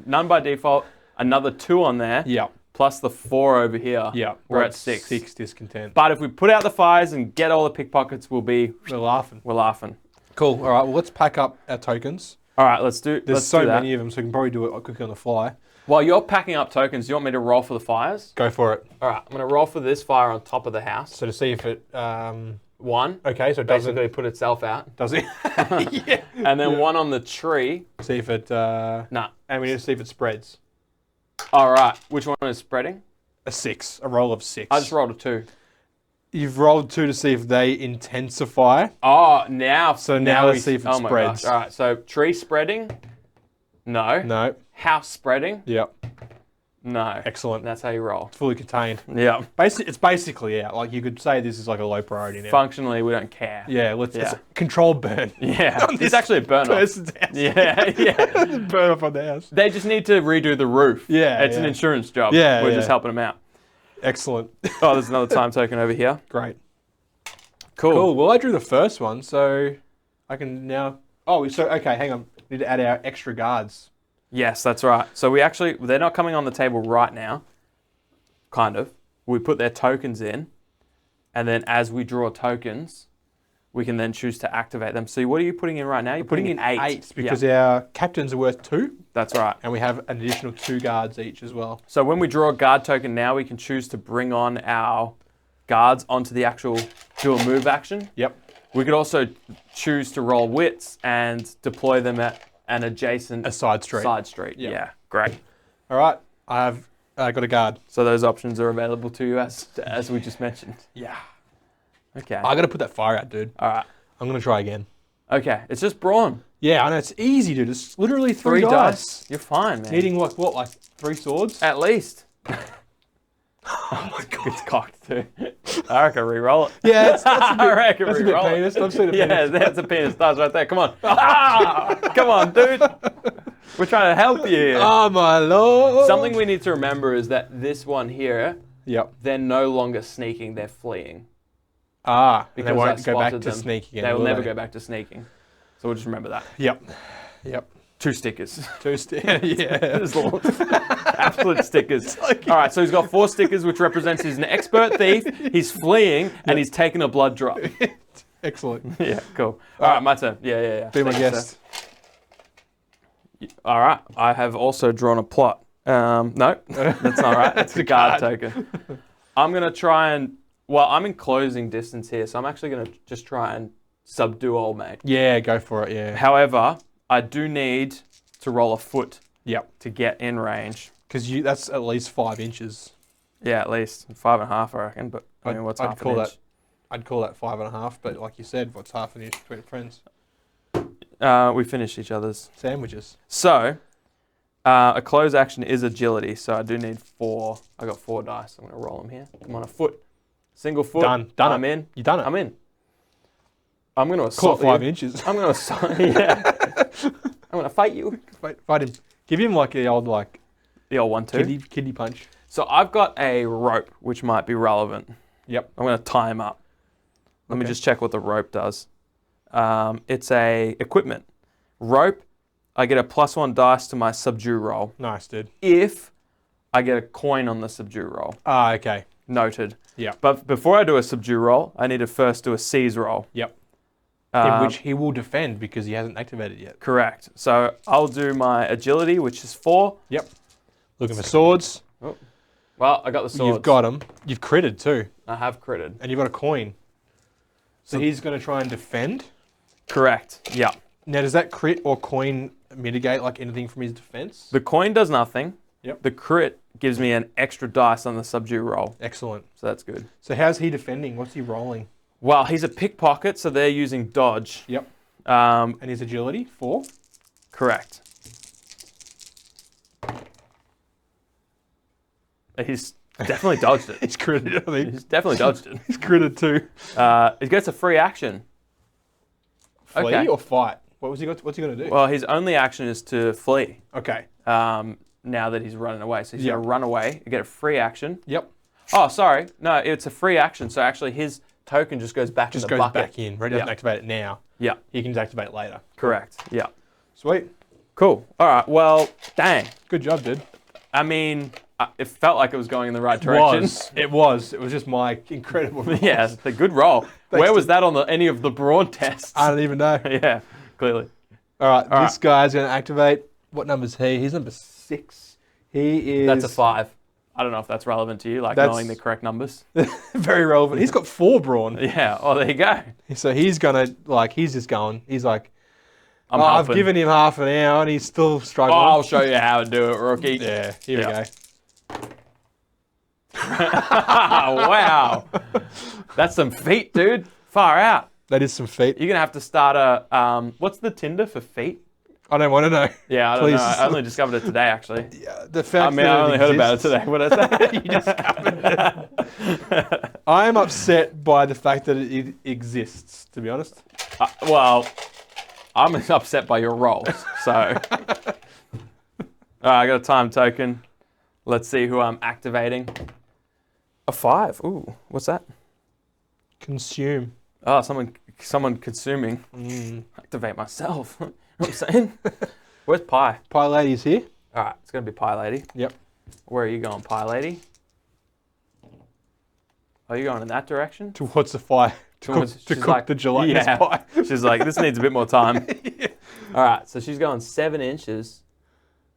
none by default, another 2 on there. Yeah. Plus the 4 over here. Yeah. We're at 6. 6 discontent. But if we put out the fires and get all the pickpockets, We're laughing. we're laughing. Cool. All right. Well, let's pack up our tokens. All right, let's do. There's let's so do that. many of them, so we can probably do it quickly on the fly. While you're packing up tokens, do you want me to roll for the fires? Go for it. All right, I'm going to roll for this fire on top of the house. So to see if it... 1. Okay, so it doesn't... Basically put itself out. Does it? Yeah. And then 1 on the tree. See if it... Nah. And we need to see if it spreads. All right, which one is spreading? A 6. A roll of 6. I just rolled a 2. You've rolled 2 to see if they intensify. Oh, now. So now let's see if it oh my spreads. gosh. All right, so tree spreading? No. No. House spreading? Yep. No. Excellent. That's how you roll. It's fully contained. Yeah. It's basically out. Like you could say this is like a low priority now. Functionally, we don't care. Yeah, it's Yeah. a controlled burn. Yeah. It's actually a burn off. Person's house. Yeah, yeah. Burn off on the house. They just need to redo the roof. Yeah, It's an yeah. insurance job. Yeah, We're yeah. just helping them out. Excellent. Oh, there's another time token over here. Great. Cool. Cool. Well, I drew the first one, so I can now. Oh, so okay. Hang on. Need to add our extra guards. Yes, that's right. So they're not coming on the table right now. Kind of. We put their tokens in, and then as we draw tokens, we can then choose to activate them. So what are you putting in right now? You're Putting in 8 Yeah, because our captains are worth 2, that's right. and we have an additional 2 guards each as well. So when we draw a guard token now, we can choose to bring on our guards onto the actual do a move action. Yep. We could also choose to roll wits and deploy them at an adjacent A side street. Yeah. Yeah. Great. All right. I've got a guard. So those options are available to you as we just mentioned. Yeah. Okay. I got to put that fire out, dude. All right. I'm gonna try again. Okay. It's just brawn. Yeah, I know it's easy, dude. It's literally 3 Three dice. You're fine, man. Needing like 3 swords? At least. Oh my god. It's cocked too. I reckon re-roll it. Yeah, that's a bit, I reckon that's a bit re-roll it. penis. I've seen a Yeah, penis. that's a penis dice right there. Come on. Ah! Come on, dude. We're trying to help you here. Oh my lord. Something we need to remember is that this one here, Yep. they're no longer sneaking, they're fleeing. Ah, and Because they I won't go back spotted to them. sneaking. They will never go back to sneaking. So we'll just remember that. Yep. Yep. 2 stickers. 2 yeah. Just little absolute stickers. All right, so he's got 4 stickers, which represents he's an expert thief, he's fleeing, and he's taken a blood drop. Excellent. Yeah, cool. All right, my turn. Yeah. Be my Thank you, guest. sir. All right, I have also drawn a plot. No, that's not right. That's a guard token. I'm going to try and, I'm in closing distance here, so I'm actually going to just try and subdue old mate. Yeah, go for it. Yeah. However, I do need to roll a foot Yep. to get in range. Because that's at least 5 inches. Yeah, at least 5.5, I reckon. But I mean, what's I'd half call an inch? I'd call that 5.5. But like you said, what's half an inch between friends? We finish each other's. Sandwiches. So, a close action is agility. So I do need 4. I got 4 dice. I'm going to roll them here. Come on, a foot. Single foot. Done. I'm in. You done it. I'm in. I'm going to Call assault it 5 you. inches. I'm going to assault. Yeah. I'm going to fight you. Fight him. Give him like the old The old 1-2. kidney punch. So I've got a rope, which might be relevant. Yep. I'm going to tie him up. Let me Okay. just check what the rope does. It's a equipment. Rope, I get a +1 dice to my subdue roll Nice, dude. if I get a coin on the subdue roll. Ah, okay. Noted. Yep. But before I do a subdue roll, I need to first do a seize roll. Yep. In which he will defend because he hasn't activated yet. Correct. So I'll do my agility, which is 4. Yep. Looking for swords. Well, I got the swords. You've got them. You've critted too. I have critted. And you've got a coin. So he's going to try and defend. Correct. Yeah. Now, does that crit or coin mitigate like anything from his defense? The coin does nothing. Yep. The crit gives me an extra dice on the subdue roll. Excellent. So that's good. So how's he defending? What's he rolling? Well, he's a pickpocket, so they're using dodge. Yep. Um, And his agility? 4? correct. He's definitely dodged it. He's critted, I think. He's definitely dodged it. He's critted too. He gets a free action. Flee Okay. or fight? What's he going to do? Well, his only action is to flee. Okay. Now that he's running away, so he's Yep. going to run away and get a free action. Yep. Oh, sorry, no, it's a free action. So actually, his token just goes back Just in the goes bucket. back in. He doesn't Yeah. activate it now. Yeah, He can activate it later. correct. Yeah, Sweet. cool. All right. Well, dang. Good job, dude. I mean, it felt like it was going in the right direction. It was. It was just my incredible rolls. Yeah, it's a good roll. Where was that on any of the brawn tests? I don't even know. Yeah, clearly. All right, All this guy's going to activate. What number is he? He's number 6. He is... That's a 5. I don't know if that's relevant to you, like That's- knowing the correct numbers. very relevant. He's got 4 brawn. Yeah. Oh, there you go. So he's going to, he's just going. He's like, I'm I've helping. given him half an hour and he's still Oh, struggling. I'll show you how to do it, rookie. Yeah, here Yeah. we go. Wow. That's some feet, dude. Far out. That is some feet. You're going to have to start a, what's the Tinder for feet? I don't want to know. Yeah, I don't Please. know. I only discovered it today, actually. Yeah, the fact I mean, that I only heard about it exists- today. What did I say? You discovered it. I am upset by the fact that it exists, to be honest. Well, I'm upset by your rolls. So, all right, I got a time token. Let's see who I'm activating. A 5. Ooh, what's that? Consume. Oh, someone consuming. Activate myself. You know what I'm saying? Where's Pie? Pie Lady's here. All right, it's gonna be Pie Lady. Yep. Where are you going, Pie Lady? Are you going in that direction? Towards the fire. Towards- to she's cook like, the gelatinous yeah. pie. She's like, this needs a bit more time. All right, so she's going 7 inches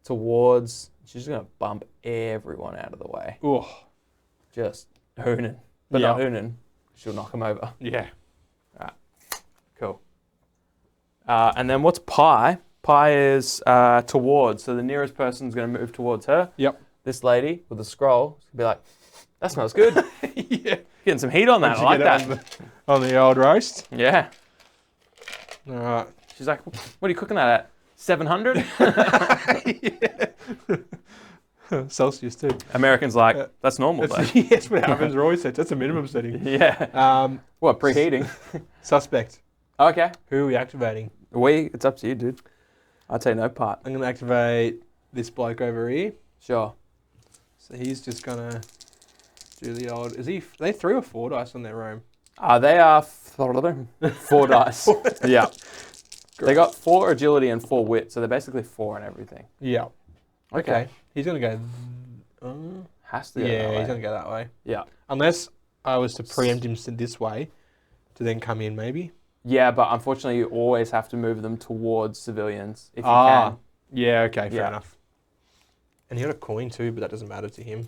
towards. She's gonna bump everyone out of the way. Ooh. Just hooning, but not hooning. She'll knock them over. Yeah. Cool. And then what's Pie? Pie is towards. So the nearest person's going to move towards her. Yep. This lady with a scroll is going to be like, that smells good. Yeah. Getting some heat on that. I like that. On the old roast. Yeah. All right. She's like, what are you cooking that at? 700? Celsius too. Americans like, that's normal though. That's what happens. We're always said that's a minimum setting. Yeah. What, preheating? Suspect. Okay. Who are we activating? It's up to you, dude. I'll take no part. I'm going to activate this bloke over here. Sure. So he's just going to do the old... Are they 3 or 4 dice on their roam? They are 4 dice. Yeah. They got 4 agility and 4 wit, so they're basically 4 on everything. Yeah. Okay. He's going to go... Has to go that yeah, way. he's going to go that way. Yeah. Unless I was to preempt him this way to then come in, maybe. Yeah, but unfortunately, you always have to move them towards civilians if you can. Yeah, okay, fair Yeah. enough. And he got a coin too, but that doesn't matter to him.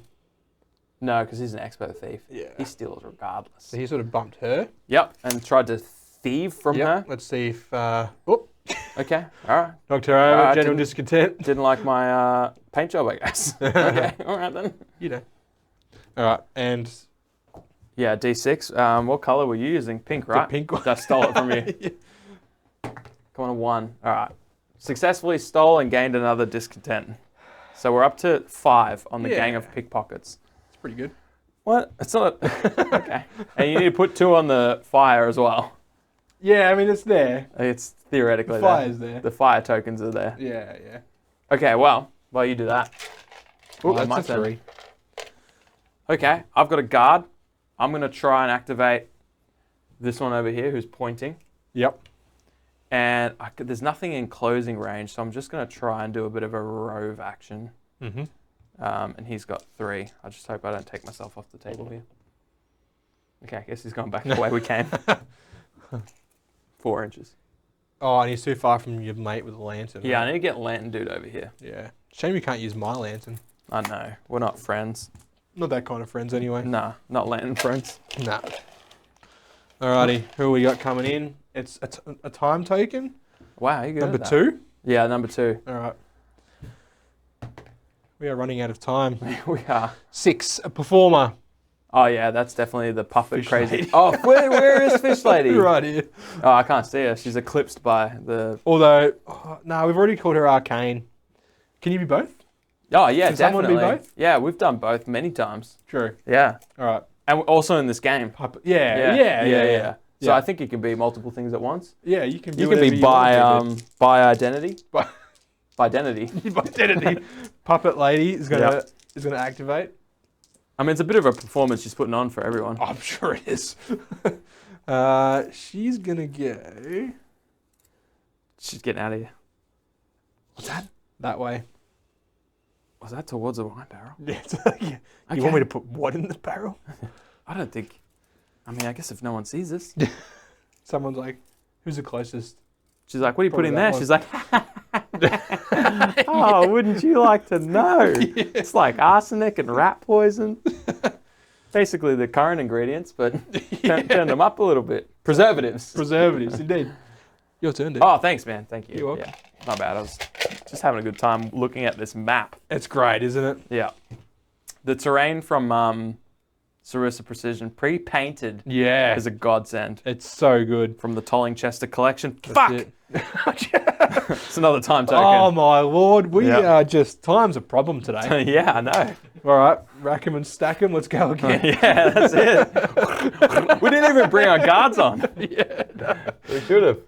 No, because he's an expert thief. Yeah. He steals regardless. So he sort of bumped her. Yep, and tried to thieve from her. Let's see if... Okay, all right. knocked her over, Alright, general didn't- discontent. Didn't like my paint job, I guess. Okay, all right then. You know. All right, and... Yeah, D6. What color were you using? Pink, right? pink one. I stole it from you. Yeah. Come on, a 1. All right. Successfully stole and gained another discontent. So we're up to 5 on the gang of Yeah. pickpockets. It's pretty good. What? It's not... Okay. And you need to put 2 on the fire as well. Yeah, I mean, it's there. It's theoretically The fire's there. The fire tokens are there. Yeah, yeah. Okay, well, while you do that. Ooh, That's my a turn. 3. Okay, I've got a guard. I'm going to try and activate this one over here who's pointing. Yep. And there's nothing in closing range, so I'm just going to try and do a bit of a rove action. Mm-hmm. And he's got 3. I just hope I don't take myself off the table here. Okay, I guess he's gone back the way we came. 4 inches. Oh, and he's too far from your mate with a lantern. Yeah, I right? need to get Lantern Dude over here. Yeah. Shame you can't use my lantern. I know, we're not friends. Not that kind of friends anyway. Nah, not Lantern friends. Nah. Alrighty, who we got coming in? It's a time token. Wow, you good Number at that. 2. Yeah, number 2. Alright. We are running out of time. We are. 6, a performer. Oh yeah, that's definitely the puppet Fish crazy. lady. Oh, where is Fish Lady? Right here. Oh, I can't see her. She's eclipsed by the. Although, no, we've already called her Arcane. Can you be both? Oh yeah, Can someone be definitely. both? Yeah, we've done both many times. True. Yeah, Alright. and also in this game. Yeah. So I think you can be multiple things at once. Yeah, you can be You can whatever be you want to by identity. By- By identity. be. By identity. Puppet Lady is gonna activate. I mean, it's a bit of a performance she's putting on for everyone. I'm sure it is. She's gonna go She's getting out of here. What's that? that way. Was that towards the wine barrel? Yeah, yeah. You want me to put what in the barrel? I don't think. I mean, I guess if no one sees this. Someone's like, who's the closest? She's like, what are you Probably putting that there? one. She's like, oh, wouldn't you like to know? It's like arsenic and rat poison. Basically the current ingredients, but turn them up a little bit. Preservatives. Preservatives, indeed. Your turn, dude. Oh, thanks, man. Thank you. You're welcome. Yeah, not bad. I was just having a good time looking at this map. It's great, isn't it? Yeah. The terrain from Sarissa Precision pre-painted Yeah. is a godsend It's so good. from the Tolling Chester collection. That's Fuck! it. It's another time token. Oh my lord, we Yep. are just time's a problem today. Yeah, I know. All right, rack 'em and stack 'em. Let's go again. Yeah, that's it. We didn't even bring our guards on. Yeah, no. We should have.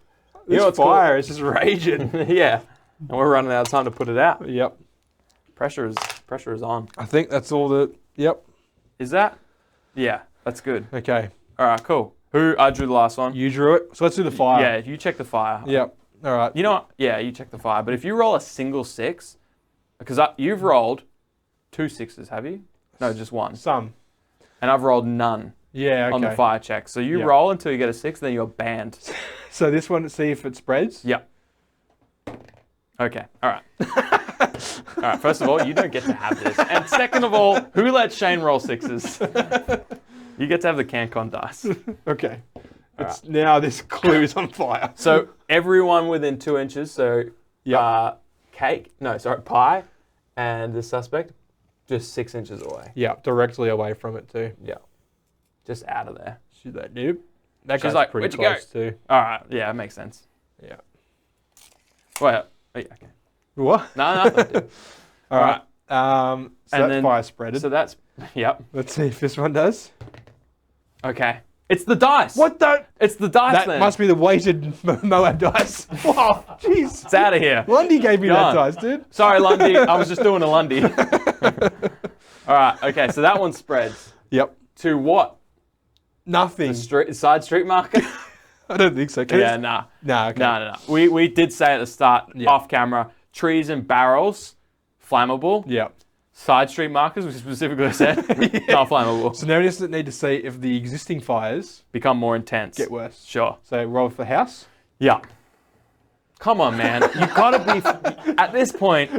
This what's fire is just raging. Yeah, and we're running out of time to put it out. Yep. Pressure is on. I think that's all the. Yep. Is that? Yeah, that's good. Okay. All right, cool. I drew the last one. You drew it, so let's do the fire. Yeah, you check the fire. Yep. All right. You know what? Yeah, you check the fire. But if you roll a single 6, because you've rolled 2 6s, have you? No, just one. Some. And I've rolled none Yeah. Okay. on the fire check. So you Yeah. roll until you get a 6, then you're banned. So this one, see if it spreads. Yep. Okay. All right. All right. First of all, you don't get to have this. And second of all, who let Shane roll 6s? You get to have the CanCon dice. Okay. It's now this clue is on fire. So everyone within 2 inches. So Yep. pie, and the suspect, just 6 inches away. Yeah, directly away from it too. Yeah. Just out of there. Shoot that noob. That She's guy's like, pretty "Where'd you go?" close too. All right. Yeah, it makes sense. Yeah. Wait. Oh, yeah, okay. What? No, nothing. Dude. All right. So And that's then- fire spreaded. So that's, yep. Let's see if this one does. Okay. It's the dice. What the? It's the dice That then. must be the weighted Moab dice. Wow, jeez. It's out of here. Lundy gave me that Gone. dice, dude. Sorry, Lundy. I was just doing a Lundy. All right. Okay. So that one spreads Yep. to what? Nothing. Side street market? I don't think so. Yeah. Nah. Nah, okay. No. We did say at the start, Yeah. off camera, trees and barrels, flammable. Yep. Side street markers, we specifically said, not flammable. So now we just need to see if the existing fires Become more intense. get worse. Sure. So roll for house. Yeah. Come on, man. You gotta be at this point.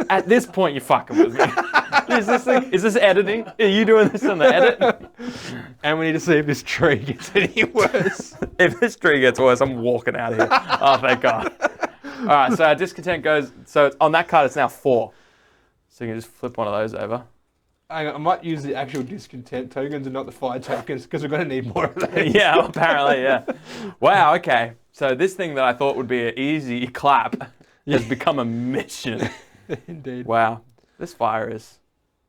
At this point, you're fucking with me. Is this editing? Are you doing this in the edit? And we need to see if this tree gets any worse. If this tree gets worse, I'm walking out of here. Oh, thank God. All right, so our discontent goes. So on that card, it's now 4. So you can just flip one of those over. Hang on, I might use the actual discontent tokens and not the fire tokens because we're going to need more of those. Yeah, apparently, yeah. Wow. Okay. So this thing that I thought would be an easy clap has become a mission. Indeed. Wow. This fire is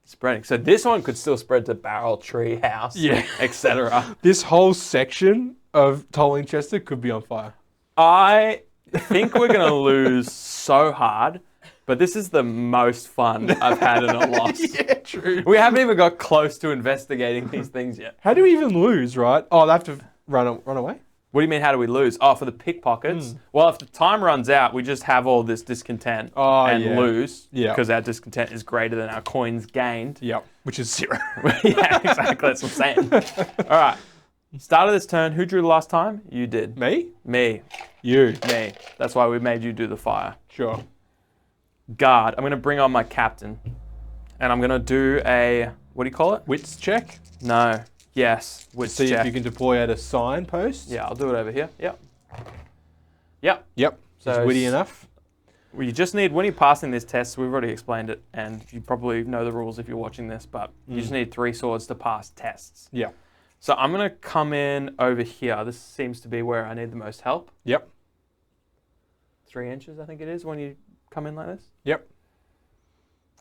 spreading. So this one could still spread to barrel, tree, house, Yeah. etc. This whole section of Tolling Chester could be on fire. I think we're going to lose so hard, but this is the most fun I've had in a loss. Yeah, true. We haven't even got close to investigating these things yet. How do we even lose, right? Oh, they have to run away? What do you mean, how do we lose? Oh, for the pickpockets? Well, if the time runs out, we just have all this discontent and yeah. lose Yeah. because our discontent is greater than our coins gained. Yep. Which is 0. Yeah, exactly. That's what I'm saying. All right. Start of this turn. Who drew the last time? You did. Me? Me. You. Me. That's why we made you do the fire. Sure. Guard. I'm going to bring on my captain. And I'm going to do a, what do you call it? Wits check. No. Yes. Wits See check. if you can deploy out a signpost. Yeah, I'll do it over here. Yep. Yep. Yep. So It's witty enough. Well, you just need, when you're passing this test, we've already explained it, and you probably know the rules if you're watching this, but you just need 3 swords to pass tests. Yeah. So I'm going to come in over here. This seems to be where I need the most help. Yep. 3 inches, I think it is, when you come in like this. Yep.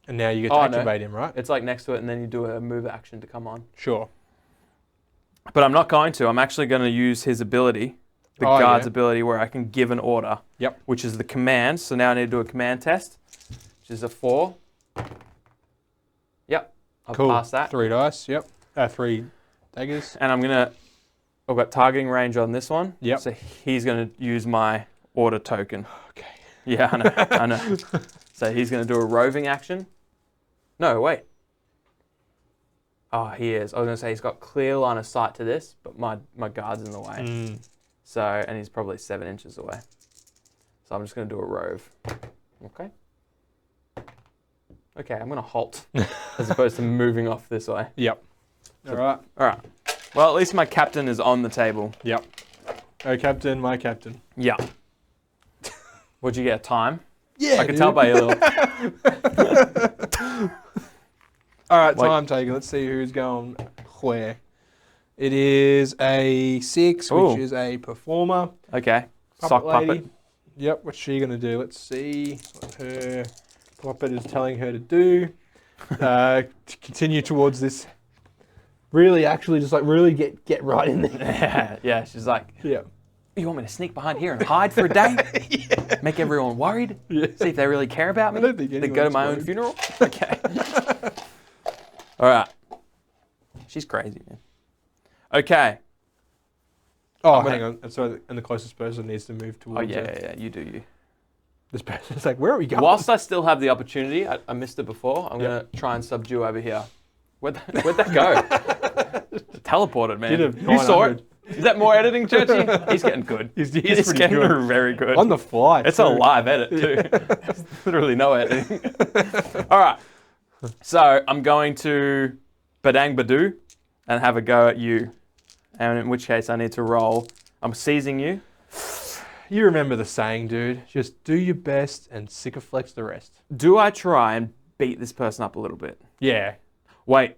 And now you get to Oh, no. activate him, right? It's like next to it, and then you do a move action to come on. Sure. But I'm not going to. I'm actually going to use his ability, the Oh, guard's yeah. ability, where I can give an order. Yep. Which is the command. So now I need to do a command test, which is a 4. Yep. I'll Cool. pass that. 3 dice. Yep. 3 daggers. And I'm going to, I've got targeting range on this one. Yep. So he's going to use my order token. Okay. Yeah, I know. I know. So he's going to do a roving action. No, wait. Oh, he is. I was going to say he's got clear line of sight to this, but my guard's in the way. So, and he's probably 7 inches away. So I'm just going to do a rove. Okay. Okay, I'm going to halt as opposed to moving off this way. Yep. All right. All right. Well, at least my captain is on the table. Yep. Oh, captain, my captain. Yeah. What'd you get? Time? Yeah, I can tell by your little. All right, Wait. time taken. Let's see who's going where? It is a 6, Ooh. which is a performer. Okay. Sock puppet. Yep, what's she going to do? Let's see what her puppet is telling her to do. To continue towards this. Really, actually, just like really get right in there. Yeah, she's like, Yeah. you want me to sneak behind here and hide for a day? Make everyone worried? Yeah. See if they really care about me? I don't think They go to anyone's my own worried. funeral? Okay. All right. She's crazy, man. Okay. Oh, gonna- hang on. And so, and the closest person needs to move towards Oh, yeah, her. yeah, yeah. You do you. This person's like, where are we going? Whilst I still have the opportunity, I missed it before, I'm going to try and subdue over here. Where'd that go? Teleported, man. Did a You saw 900. it? Is that more editing, Churchy? He's getting good. He's He's pretty getting good. very good. On the fly. It's too. a live edit, too. There's literally no editing. All right. So I'm going to Badang Badoo and have a go at you. And in which case I need to roll. I'm seizing you. You remember the saying, dude. Just do your best and sycophlex the rest. Do I try and beat this person up a little bit? Yeah. Wait.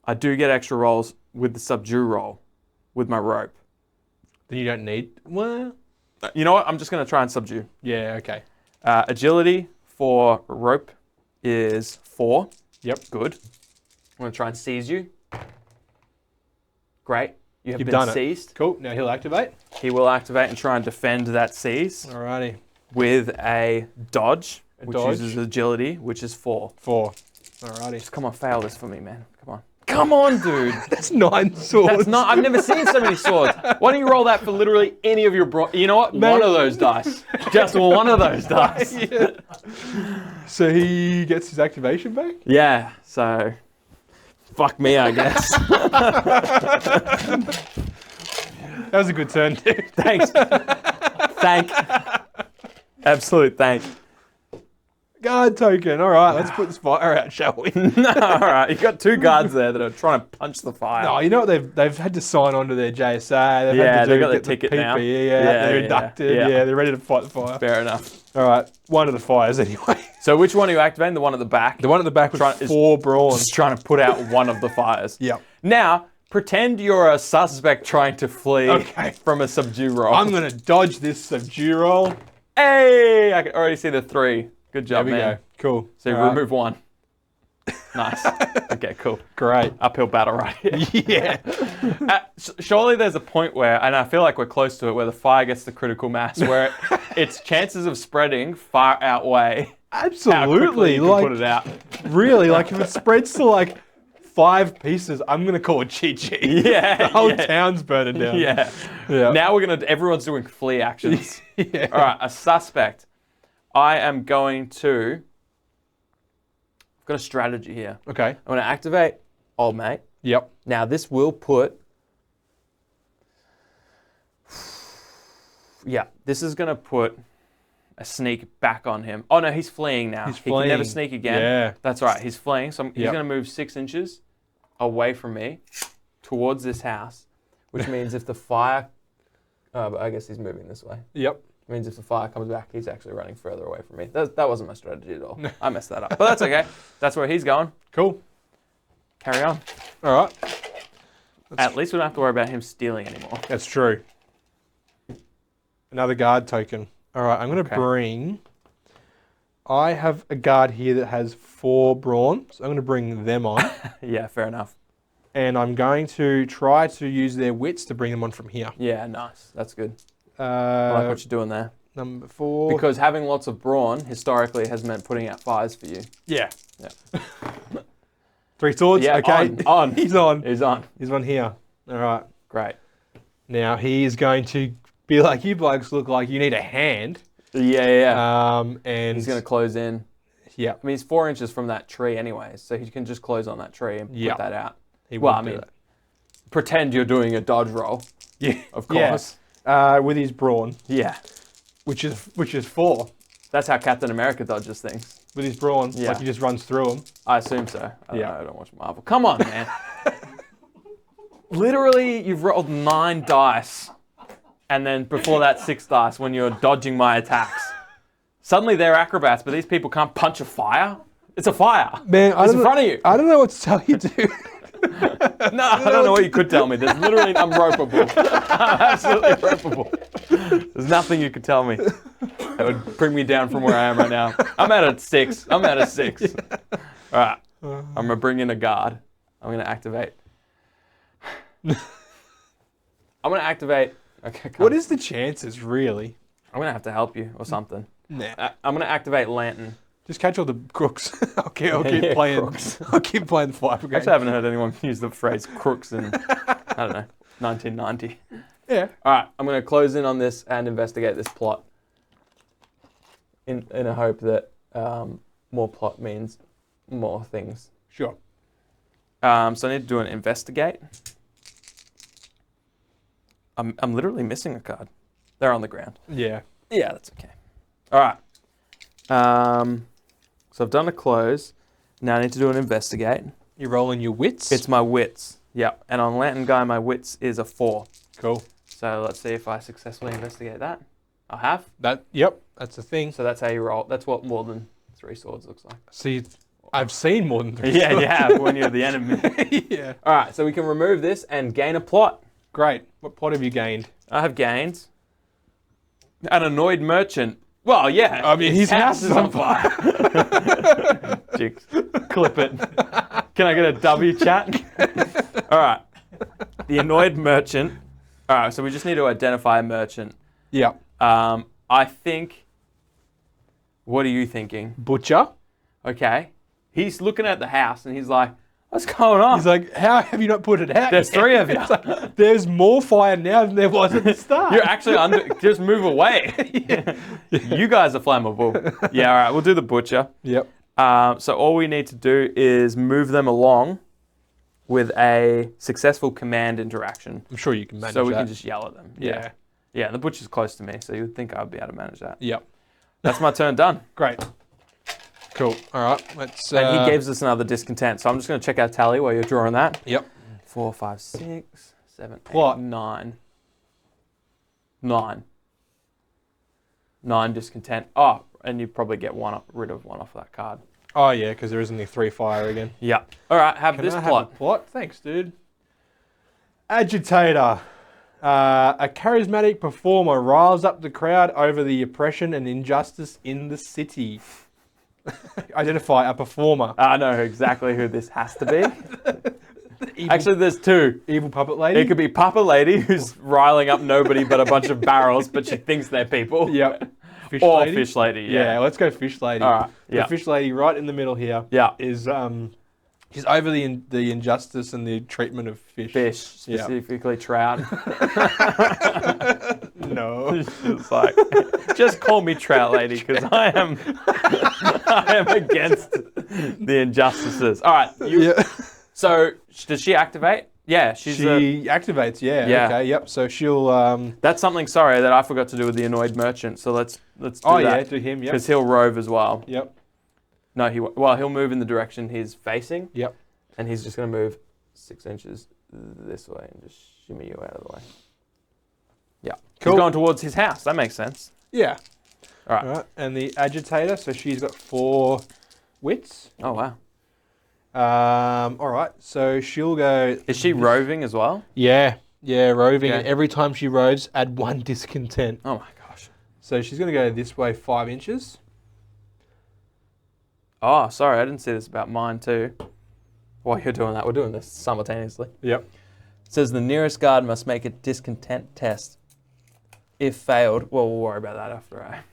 I do get extra rolls with the subdue roll with my rope. Then you don't need. Well. You know what? I'm just going to try and subdue. Yeah. Okay. Agility for rope is 4. Yep. Good. I'm going to try and seize you. Great. You have You've been done it. seized. Cool. Now he'll activate. He will activate and try and defend that seize Alrighty. with a dodge, which dodge. uses agility, which is 4. 4. Alrighty. Just come on, fail this for me, man. Come on. Come on, dude. That's 9 swords. That's not. I've never seen so many swords. Why don't you roll that for literally any of your You know what? One of those dice. Just one of those dice. Yeah. So he gets his activation back? Yeah. So, fuck me, I guess. That was a good turn, dude. Thanks. Absolute thank. Guard token. All right, let's put this fire out, shall we? No, all right. You've got 2 guards there that are trying to punch the fire. No, you know what? They've had to sign on to their JSA. They've Yeah, had to they got get their ticket the PPE now. out. Yeah, They're yeah, inducted. yeah. Yeah, they're ready to fight the fire. Fair enough. All right, one of the fires anyway. So which one are you activating? The one at the back? The one at the back was is 4 brawn. Just trying to put out one of the fires. Yep. Now, pretend you're a suspect trying to flee Okay. from a subdue roll. I'm gonna dodge this subdue roll. Hey! I can already see the 3. Good job, There we man. go. Cool. So All right. remove 1. Nice. Okay, cool. Great. Uphill battle right here. Yeah. Surely there's a point where, and I feel like we're close to it, where the fire gets the critical mass, where its chances of spreading far outweigh how quickly Absolutely. you can Like put it out. really, like if it spreads to like 5 pieces, I'm gonna call it GG. Yeah. The whole yeah. town's burning down. Yeah. Yeah. Now everyone's doing flee actions. Yeah. All right, a suspect. I am going to, I've got a strategy here. Okay. I'm going to activate old mate. Yep. Now this will put, this is going to put a sneak back on him. Oh no, he's fleeing now. He's He can never fleeing. site again. Yeah. That's right, he's fleeing. So he's Yep. going to move 6 inches away from me towards this house, which means if the fire, but I guess he's moving this way. Yep. Means if the fire comes back, he's actually running further away from me. That wasn't my strategy at all. I messed that up. But that's okay. That's where he's going. Cool. Carry on. All right. At least we don't have to worry about him stealing anymore. That's true. Another guard token. All right, I'm going to Okay. bring... I have a guard here that has 4 brawn, so I'm going to bring them on. Yeah, fair enough. And I'm going to try to use their wits to bring them on from here. Yeah, nice. That's good. I like what you're doing there. Number 4. Because having lots of brawn, historically, has meant putting out fires for you. Yeah. Yeah. 3 swords? Yeah, okay. on. He's on. He's on. He's on here. All right. Great. Now, he is going to be like, you blokes look like you need a hand. Yeah. And He's going to close in. yeah, I mean, he's 4 inches from that tree anyways, so he can just close on that tree and Yeah. put that out. he Well, will I do mean, that. pretend you're doing a dodge roll, Yeah, of Yeah. course. With his brawn, Yeah. which is 4. That's how Captain America dodges things. With his brawn, Yeah. like he just runs through them. I assume so. I don't Yeah. know, I don't watch Marvel. Come on, man. Literally, you've rolled 9 dice, and then before that 6 dice when you're dodging my attacks. Suddenly they're acrobats, but these people can't punch a fire? It's a fire. Man, It's in front of you. I don't know what to tell you, dude. No, I don't know what you could tell me. There's literally, I'm ropeable. I'm absolutely ropeable. There's nothing you could tell me that would bring me down from where I am right now. I'm at a 6. I'm at a 6. All right. I'm going to bring in a guard. I'm going to activate. I'm going to activate. Okay, What is the chances, really? I'm going to have to help you or something. Nah. I'm going to activate Lantern. Just catch all the crooks. I'll keep Yeah, playing. crooks. I'll keep playing the fire brigade. Actually, I haven't heard anyone use the phrase crooks in, I don't know, 1990. Yeah. All right, I'm going to close in on this and investigate this plot in a hope that more plot means more things. Sure. So I need to do an investigate. I'm literally missing a card. They're on the ground. Yeah. Yeah, that's okay. All right. So I've done a close. Now I need to do an investigate. You're rolling your wits. It's my wits. Yep. And on Lantern Guy, my wits is a 4. cool. So let's see if I successfully investigate that. I have. Yep. That's the thing. So that's how you roll. That's what more than 3 swords looks like. See, I've seen more than 3. Yeah, you have when you're the enemy. Yeah. All right, so we can remove this and gain a plot. Great. What plot have you gained? I have gained an annoyed merchant. Well, yeah. I mean, his house is on fire. Jigs. Clip it. Can I get a W, chat? All right. The annoyed merchant. All right, so we just need to identify a merchant. Yeah. I think. What are you thinking? Butcher. Okay. He's looking at the house and he's like, what's going on? He's like, how have you not put it out? There's 3 of you. It's like, there's more fire now than there was at the start. You're actually under. Just move away. You guys are flammable. Yeah, all right. We'll do the butcher. Yep. So all we need to do is move them along with a successful command interaction. I'm sure you can manage So we that. can just yell at them. Yeah. Yeah, the butcher's close to me, so you would think I'd be able to manage that. Yep. That's my turn done. Great. Cool. All right. Let's. And he gives us another discontent. So I'm just going to check our tally while you're drawing that. Yep. 4, 5, 6, 7, 8, What? 9. 9 discontent. Oh, and you probably get rid of one off that card. Oh yeah, because there is only 3 fire again. Yeah. All right, have Can this I plot. Have a plot? Thanks, dude. Agitator. A charismatic performer riles up the crowd over the oppression and injustice in the city. Identify a performer. I know exactly who this has to be. Actually, there's 2. Evil puppet lady. It could be Papa Lady, who's riling up nobody but a bunch of barrels, but she thinks they're people. Yep. Fish Or lady. Fish Lady, Yeah, yeah. let's go fish lady. All right, yeah. The fish lady right in the middle here Yeah. is she's over the injustice and the treatment of fish. Fish, specifically trout. No. It's like, just call me Trout Lady, because I am against the injustices. All right. Yeah. So, does she activate? Yeah, She activates, yeah. Yeah. Okay, yep. So she'll that's something, sorry, that I forgot to do with the annoyed merchant. So let's do oh that. yeah, to him, yep. Because he'll rove as well. Yep. No, he'll move in the direction he's facing. Yep. And he's just going to move 6 inches this way and just shimmy you out of the way. Yeah. Cool. He's going towards his house. That makes sense. Yeah. All right. All right. And the agitator, so she's got 4 wits. Oh, wow. All right. So she'll go. Is she roving as well? Yeah. Yeah, roving. Okay. And every time she roves, add 1 discontent. Oh, my gosh. So she's going to go this way 5 inches. Oh, sorry. I didn't see this about mine, too. While you're doing that, we're doing this simultaneously. Yep. It says the nearest guard must make a discontent test. If failed, well, we'll worry about that after.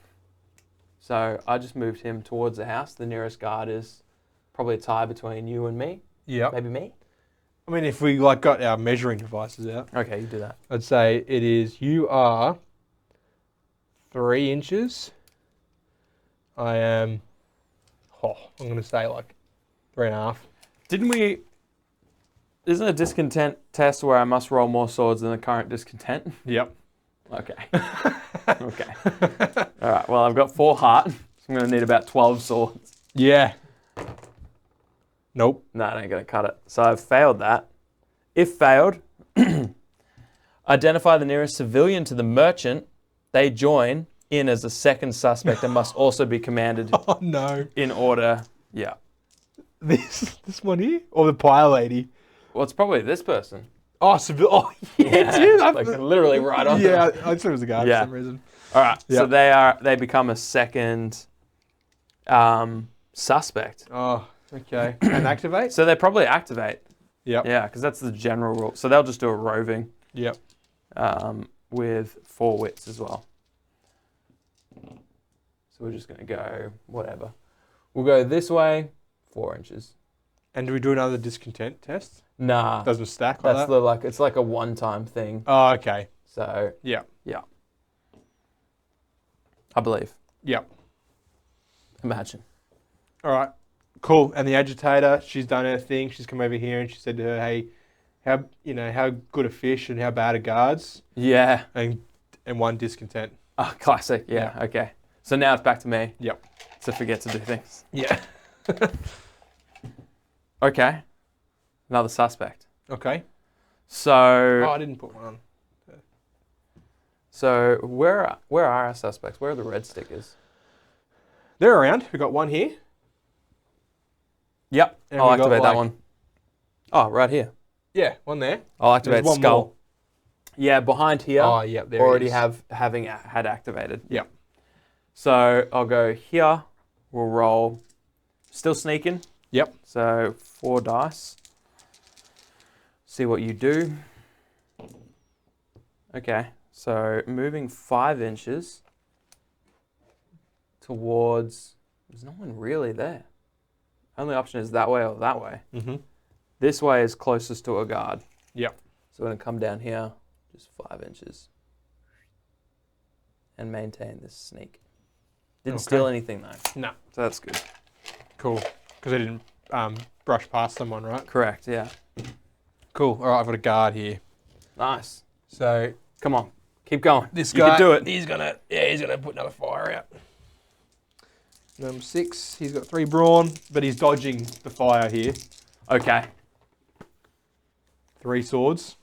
So I just moved him towards the house. The nearest guard is probably a tie between you and me. Yep. Maybe me? I mean, if we got our measuring devices out, Okay, you do that. I'd say it is you are 3 inches. I am, I'm going to say like 3.5. Didn't we... Isn't a discontent test where I must roll more swords than the current discontent? Yep. Okay. Okay. All right, well, I've got 4 heart. So I'm going to need about 12 swords. Yeah. Nope. No, it ain't going to cut it. So I've failed that. If failed, identify the nearest civilian to the merchant. They join in as a second suspect and must also be commanded Oh no. in order. Yeah. This one here? Or the pie lady? Well, it's probably this person. Oh, oh yeah, dude. Like literally right on. Yeah, I thought it was a guard Yeah. for some reason. All right. So Yep. they become a second suspect. Oh, okay. And activate? So they probably activate. Yep. Yeah, because that's the general rule. So they'll just do a roving Yep. with 4 wits as well. So we're just going to go whatever. We'll go this way, 4 inches. And do we do another discontent test? Nah, Doesn't stack like that's that? it's like a one-time thing. Oh, okay. So Yeah. I believe. Yep. Imagine. All right. Cool. And the agitator, she's done her thing. She's come over here and she said to her, "Hey, how good a fish and how bad a guards?" Yeah. And 1 discontent. Oh, classic. Yeah. Okay. So now it's back to me. Yep. To forget to do things. Yeah. Okay. Another suspect. Okay. So Oh, I didn't put one on. so where are our suspects? Where are the red stickers? They're around. We got one here. Yep. And I'll we got, activate that like- one. Oh, right here. Yeah, one there. I'll activate There's one skull. more. Yeah, behind here. Oh, yeah, there it already is. having had activated. Yep. So I'll go here. We'll roll. Still sneaking. Yep. So 4 dice. See what you do. Okay. So moving 5 inches towards. There's no one really there. Only option is that way or that way. Mm-hmm. This way is closest to a guard. Yep. So we're going to come down here, just 5 inches, and maintain this sneak. Didn't Okay. steal anything though, No. so that's good. Cool. Because I didn't brush past someone, right? Correct, yeah. Cool. All right, I've got a guard here. Nice. So Come on, keep going. this You guy, can do it. he's gonna put another fire out. Number 6, he's got 3 brawn, but he's dodging the fire here. Okay, 3 swords.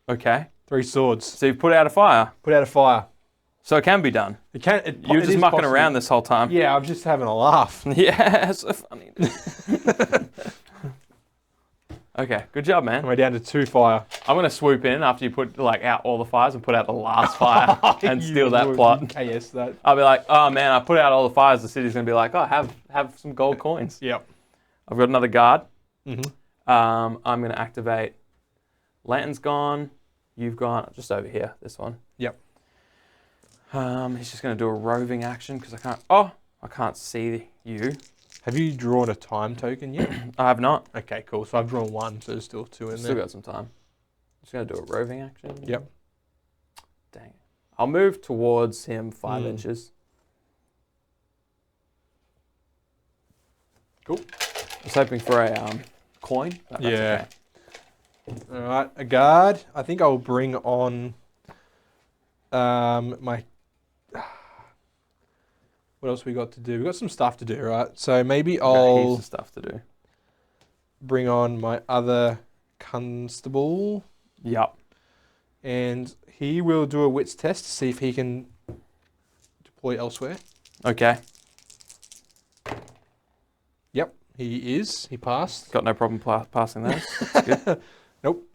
okay. 3 swords. So you put out a fire, Put out a fire. so it can be done. It can. You're just mucking around this whole time. Yeah, I'm just having a laugh. Yeah, so funny. Okay, good job, man. We're down to 2 fire. I'm gonna swoop in after you put out all the fires and put out the last fire and steal that You plot. KS that. I'll be like, oh man, I put out all the fires. The city's gonna be like, oh, have some gold coins. Yep. I've got another guard. Mm-hmm. I'm gonna activate. Lantern's gone. You've gone just over here. This one. Yep. He's just gonna do a roving action because I can't. Oh, I can't see you. Have you drawn a time token yet? I have not. Okay, cool. So I've drawn 1, so there's still 2 in Still there. got some time. Just gonna do a roving action. Yep. Dang it. I'll move towards him 5 Mm. inches. Cool. I was hoping for a coin. But that's Yeah. okay. All right, a guard. I think I'll bring on my. What else we got to do? We got some stuff to do, right? So maybe Got heaps I'll of stuff to do. bring on my other constable, Yep. and he will do a wits test to see if he can deploy elsewhere. Okay. Yep, he is. He passed. Got no problem passing those. Nope.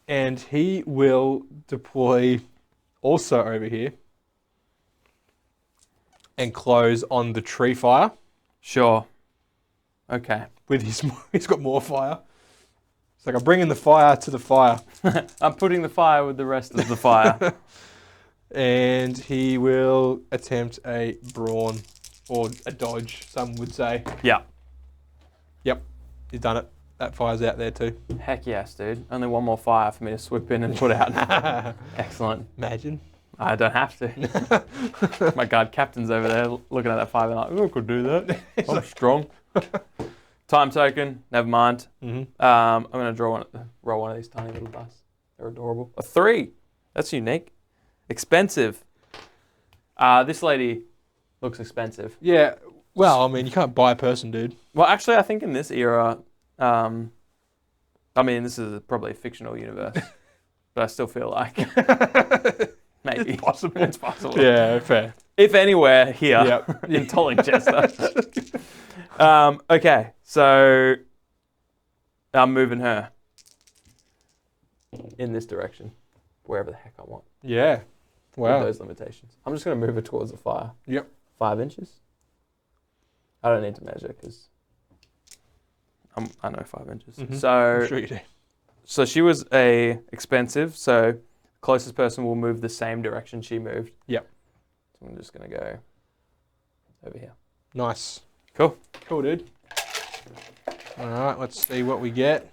And he will deploy also over here and close on the tree fire Sure. Okay. with his. He's got more fire. It's like I'm bringing the fire to the fire, I'm putting the fire with the rest of the fire. and he will attempt a brawn or a dodge. Some would say. Yeah. Yep, he's done it. That fire's out there too. Heck yes, dude. Only one more fire for me to swoop in and put out. Excellent. Imagine. I don't have to. My guard captain's over there looking at that fire and like, oh, I could do that. I'm strong. Time token, never mind. Mm-hmm. I'm going to roll one of these tiny little dice. They're adorable. A 3. That's unique. Expensive. This lady looks expensive. Yeah. Well, I mean, you can't buy a person, dude. Well, actually, I think in this era, I mean, this is probably a fictional universe, but I still feel like maybe It's possible. It's possible. Yeah, fair. If anywhere here Yep. in Tollingchester. Okay, so I'm moving her. in this direction, wherever the heck I want. Yeah. With Wow. those limitations. I'm just going to move it towards the fire. Yep. 5 inches. I don't need to measure because I know 5 inches. Mhm. So, I'm sure you do. so she was a expensive. So closest person will move the same direction she moved. Yep. So I'm just going to go over here. Nice. Cool. Cool, dude. All right, let's see what we get.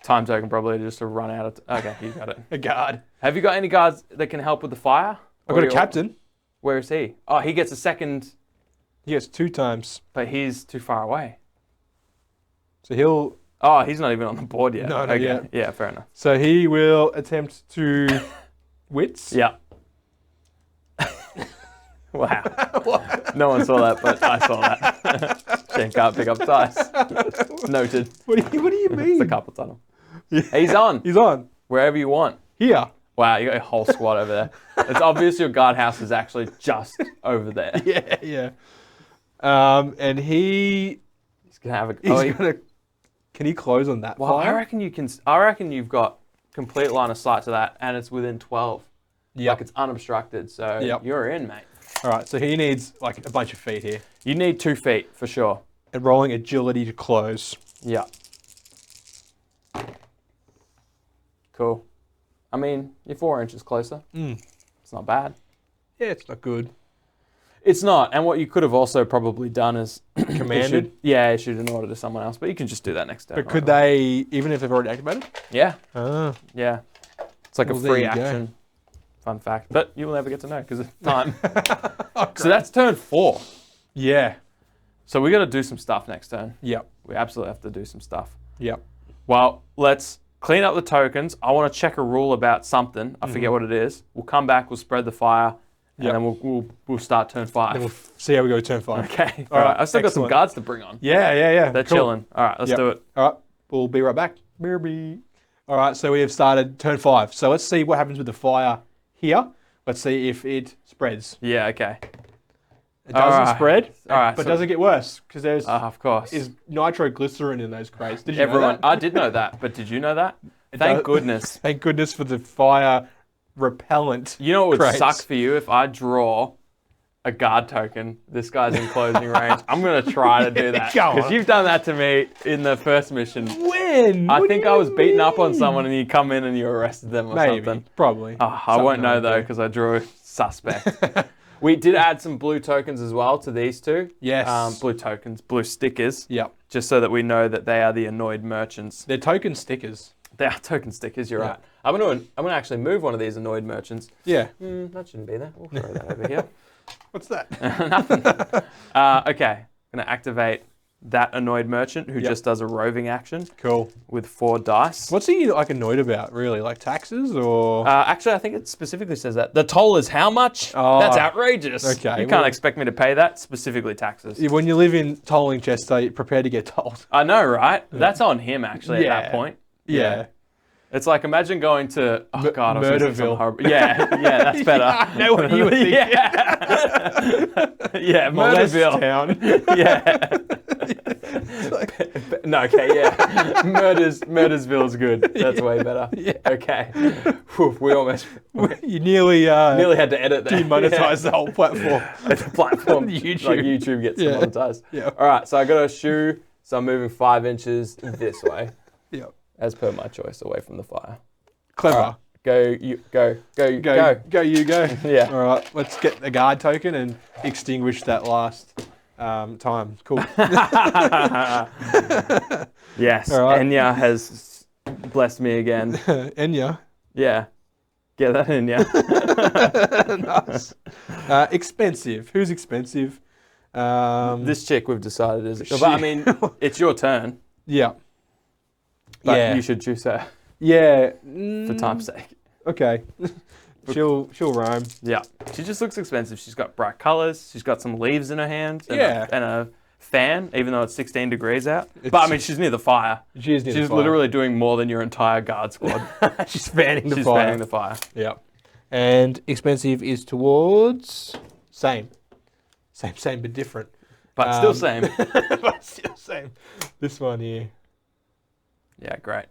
Time token probably just to run out of. Okay, you got it. A guard. Have you got any guards that can help with the fire? I've got a captain. Where is he? Oh, he gets a second, He gets 2 times. but he's too far away. So he'll. Oh, he's not even on the board yet. No, not okay. yet. Yeah, fair enough. So he will attempt to wits. Yeah. Wow. No one saw that, but I saw that. Shane can't pick up dice. Noted. What do you It's mean? the carpal tunnel. He's on. He's on. Wherever you want. Here. Wow, you got a whole squad over there. It's obvious your guardhouse is actually just over there. Yeah, yeah. And he's He's gonna have a. gonna. Can he close on that Well, fire? I reckon you can. I reckon you've got complete line of sight to that, and it's within 12. Yeah. Like it's unobstructed, so Yep. you're in, mate. All right. So he needs like a bunch of feet here, You need 2 feet for sure. and rolling agility to close. Yeah. Cool. I mean, you're 4 inches closer. Mm. It's not bad. Yeah, it's not good. It's not. And what you could have also probably done is Commanded. issued an order to someone else, but you can just do that next turn. But could they, even if they've already activated? Yeah. Ah. Yeah. It's like Well, a there free you go. action. Fun fact. But you will never get to know because of time. So that's turn 4. Yeah. So we got to do some stuff next turn. Yep. We absolutely have to do some stuff. Yep. Well, let's clean up the tokens. I want to check a rule about something. I forget what it is. We'll come back. We'll spread the fire, and Yep. then we'll start turn 5. And we'll see how we go turn 5. Okay. All All right, right. I've still got some excellent. guards to bring on. Yeah, yeah, yeah. They're Cool. chilling. All right. Let's Yep. do it. All right. We'll be right back. BRB. All right. So we have started turn 5. So let's see what happens with the fire here. Let's see if it spreads. Yeah. Okay. It doesn't All right. spread, All right. but so- doesn't get worse because there's Of course. is nitroglycerin in those crates. Did you know Everyone. that? I did know that, but did you know that? does- Thank goodness. Thank goodness for the fire repellent. You know what would crates. suck for you if I draw a guard token. This guy's in closing range. I'm gonna try to do that Go because on. you've done that to me in the first mission. When? I What think do I you was beating up on mean? someone and you come in and you arrested them or Maybe, something. probably. Oh, I Something won't know like though that. because I drew a suspect. We did add some blue tokens as well to these two. Yes. Blue tokens, blue stickers, Yep. just so that we know that they are the annoyed merchants. They're token stickers. They are token stickers. You're Yeah. right. I'm gonna actually move one of these annoyed merchants. Yeah. That shouldn't be there. We'll throw that over here. What's that? Nothing. Okay. I'm gonna activate that annoyed merchant who Yep. just does a roving action Cool. with 4 dice. What's he like annoyed about, really? Like taxes or? Actually, I think it specifically says that. The toll is how much? Oh. That's outrageous. Okay, You well- can't expect me to pay that. Specifically taxes. When you live in tolling Chester, you're prepared to get told. I know, right? That's on him, actually, at Yeah. that point. Yeah. It's like, imagine going to, oh God, I was gonna say something Murderville. horrible. Yeah, that's better. I know what you were thinking. Yeah, Murderville. Town. Yeah. No, okay, yeah. Murdersville's good. That's way better. Yeah. Okay. Whew, we almost You nearly nearly had to edit that. demonetize the whole platform. The platform. YouTube. Like YouTube gets Yeah. demonetized. Yeah. All right, so I got a shoe, so I'm moving 5 inches this way, Yeah. as per my choice, away from the fire. Clever. All right, go, you, go. Go, you go. Yeah. All right, let's get the guard token and extinguish that last time. Cool. Yes, All right. Enya has blessed me again. Enya. Yeah. Get that in, yeah. Nice. Expensive. Who's expensive? This chick we've decided is. She- But I mean, it's your turn. Yeah. But Yeah. you should choose her Yeah. for time's sake. Okay. she'll roam. Yeah. She just looks expensive. She's got bright colours. She's got some leaves in her hand. And Yeah. and a fan, even though it's 16 degrees out. But It's- I mean, she's near the fire. She is near the She's fire. literally doing more than your entire guard squad. She's fanning the She's fire. fanning the fire. Yeah. And expensive is towards same, but different. But still same. But still same. This one here. Yeah, great.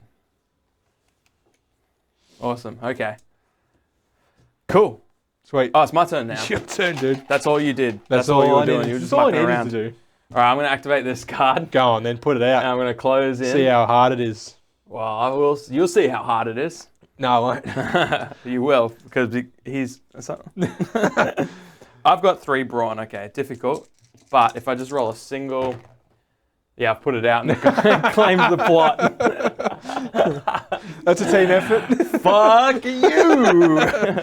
Awesome. Okay. Cool. Sweet. Oh, it's my turn now. Your turn, dude. That's all you did. That's all you all were I doing. needed. You were That's just all I mucking needed around. to do. All right, I'm going to activate this card. Go on, then put it And out. I'm going to close in. See how hard it is. Well, I will. You'll see how hard it is. No, I won't. You will, because he's. I've got 3 brawn. Okay, difficult. But if I just roll a single, yeah, I've put it out and it claims the plot. That's a team effort. Fuck you!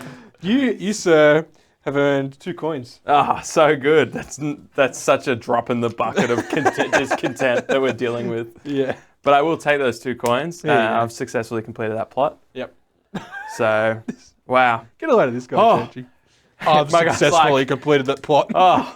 You, sir, have earned 2 coins. Ah, so good. That's such a drop in the bucket of discontent that we're dealing with. Yeah. But I will take those 2 coins. There you go. I've successfully completed that plot. Yep. So, wow. Get a load of this guy, Oh. Churchy. I've My guy's successfully like- completed that plot. Oh,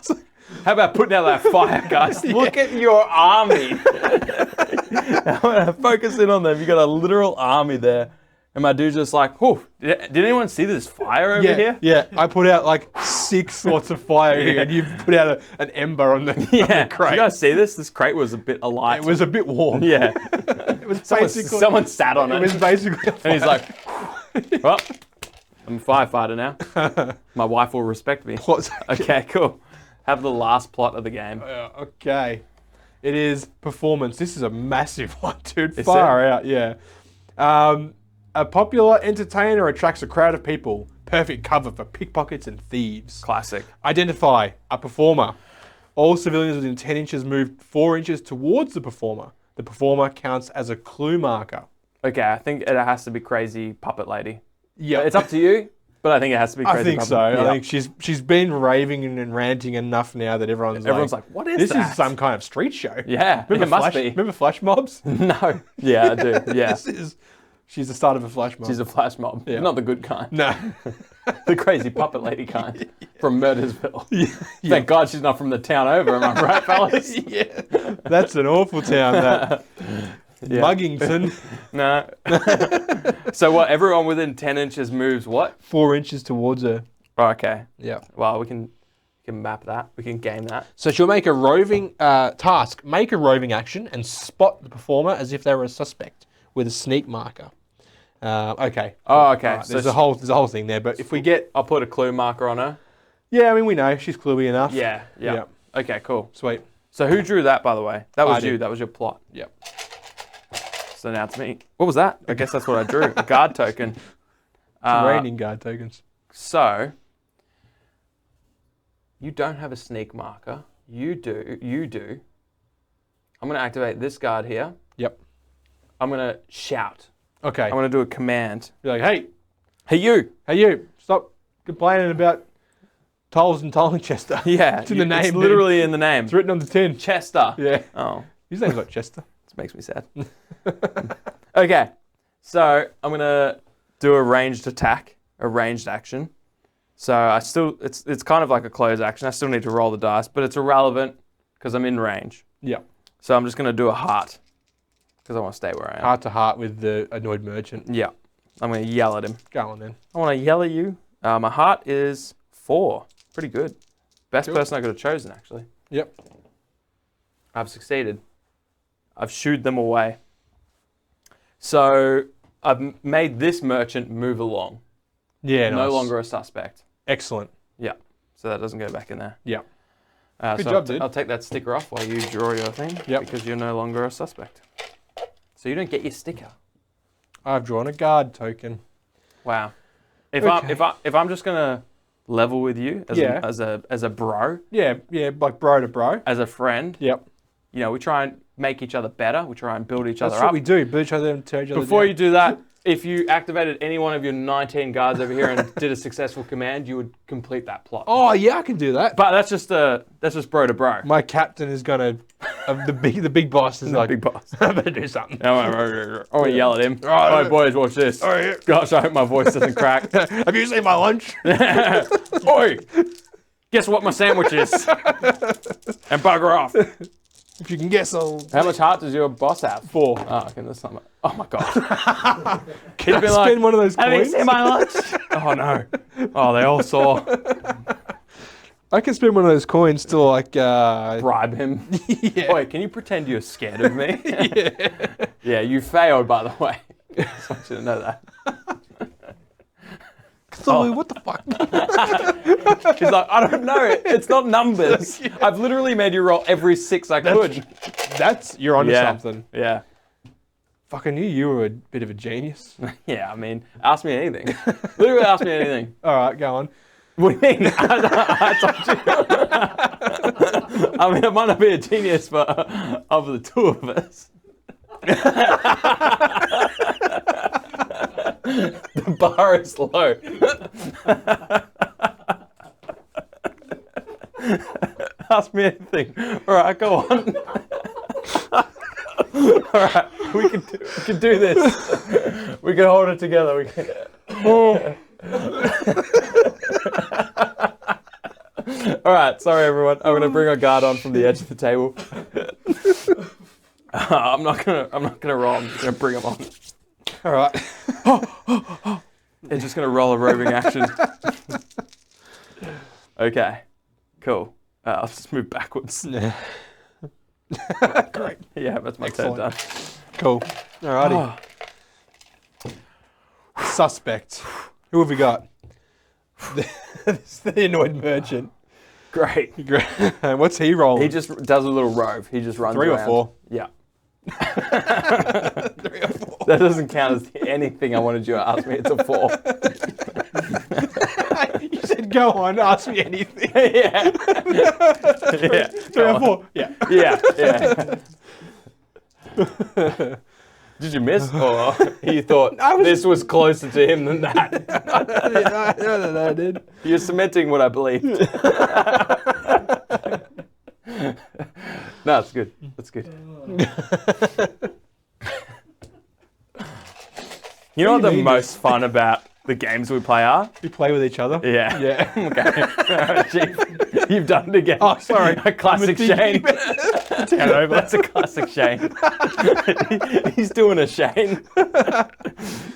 how about putting out that fire, guys? Look at your army. I want to focus in on them. You got a literal army there. And my dude's just like, whew, did anyone see this fire over here? Yeah, I put out like 6 sorts of fire here, and you put out an ember on the, on Yeah. the Did crate. you guys see this? This crate was a bit alight. It was a bit warm. Yeah. It was Someone sat on It was it. basically. And he's like, well, I'm a firefighter now. My wife will respect me. Okay, cool. Have the last plot of the game. Okay. It is performance. This is a massive one, dude. Is Far out, yeah. A popular entertainer attracts a crowd of people. Perfect cover for pickpockets and thieves. Classic. Identify a performer. All civilians within 10 inches move 4 inches towards the performer. The performer counts as a clue marker. Okay, I think it has to be Crazy Puppet Lady. Yeah, It's up to you, but I think it has to be Crazy I think Puppet. so. Yeah. I think she's been raving and ranting enough now that everyone's like, what is this that? is some kind of street show. Yeah, it must be. Remember flash mobs? No. Yeah, I do. Yeah. She's the start of a flash mob. She's a flash mob. Yeah. Not the good kind. No. The Crazy Puppet Lady kind. From Murdersville. Thank God she's not from the town over, am I right, fellas? Yeah. That's an awful town, that. Yeah. Muggington. No. So what, everyone within 10 inches moves what? 4 inches towards her. Oh, okay. Yeah. Well, we can map that. We can game that. So she'll make a roving task. Make a roving action and spot the performer as if they were a suspect with a sneak marker. Okay. Oh, okay. Right, So there's a whole thing there, but if we get, I'll put a clue marker on her. yeah, I mean we know she's cluey enough. Yeah. Yeah. Okay, cool. Sweet. So who drew that, by the way? That was I you. did. That was your plot. Yep. So now it's me. What was that? I guess that's what I drew. A guard token. Raining guard tokens. So, you don't have a sneak marker. You do. You do. I'm going to activate this guard here. Yep. I'm going to shout. Okay. I'm going to do a command. Be like, hey, Hey, you. Stop complaining about tolls and tolling Chester. Yeah. It's in the name. It's dude. literally in the name. It's written on the tin. Chester. Yeah. Oh, His name's not Chester. this makes me sad. Okay. So, I'm going to do a ranged attack, a ranged action. So it's kind of like a close action. I still need to roll the dice, but it's irrelevant because I'm in range. Yeah. So I'm just going to do a heart because I want to stay where I am. Heart to heart with the annoyed merchant. Yeah. I'm going to yell at him. Go on then. I want to yell at you. My heart is 4. Pretty good. Best Cool. person I could have chosen, actually. Yep. I've succeeded. I've shooed them away. So I've made this merchant move along. Yeah, No nice. longer a suspect. Excellent. Yeah. So that doesn't go back in there. Yeah. Good job, dude. I'll take that sticker off while you draw your thing. Yep. Because you're no longer a suspect. So you don't get your sticker. I've drawn a guard token. Wow. If Okay. I'm just gonna level with you as a bro, Yeah, like bro to bro. as a friend, Yep. you know, we try and make each other better. We try and build each That's other what up. we do. Build each other and tear each other Before down. you do that, if you activated any one of your 19 guards over here and did a successful command, you would complete that plot. Oh yeah, I can do that. But that's just bro to bro. My captain is gonna, the big boss is like, Big boss. I better do something. I want to yell at him. Right. Oh, boys, watch this. yeah. Gosh, I hope my voice doesn't crack. Have you seen my lunch? Oi! Guess what my sandwich is? And bugger off. If you can guess, I'll. How much heart does your boss have? 4. Oh, okay, that's not much. Oh my god. Can I be spend like, one of those Have you coins? seen my lunch? Oh no. Oh, they all saw. I can spend one of those coins to like. Bribe him. Yeah. Oi, can you pretend you're scared of me? Yeah, you failed, by the way. Just want you to know that. absolutely. What the fuck? He's like, I don't know. It's not numbers. I've literally made you roll every 6 I could. You're onto Yeah. something. Yeah. Fuck, I knew you were a bit of a genius. Yeah, I mean, ask me anything. Literally ask me anything. All right, go on. What do you mean? I told you. I mean, I might not be a genius, but of the two of us. The bar is low. Ask me anything. All right, go on. All right, we can do this. We can hold it together. We can. All right, sorry everyone. I'm gonna bring our guard on from the edge of the table. I'm not gonna roll. I'm just gonna bring him on. All right. They're just gonna roll a roving action. Okay, cool. I'll just move backwards. Great. Yeah, that's my turn Excellent. done. Cool. Alrighty. Oh, Suspect. Who have we got? The annoyed merchant. great. Great. What's he rolling? He just does a little rove. He just runs 3 or around. 4? Yeah. 3 or 4. That doesn't count as anything I wanted you to ask me. It's a 4. You said go on, ask me anything. Yeah. Yeah. 3 or 4. Yeah. Yeah. Yeah. Did you miss? Or you thought this was closer to him than that? No, dude. You're cementing what I believed. No, it's good. That's good. You know what the most fun about the games we play are? We play with each other. Yeah. Yeah. Okay. Chief, you've done it again. Oh, sorry. A classic Shane. Turn over. That's a classic Shane. He's doing a Shane. All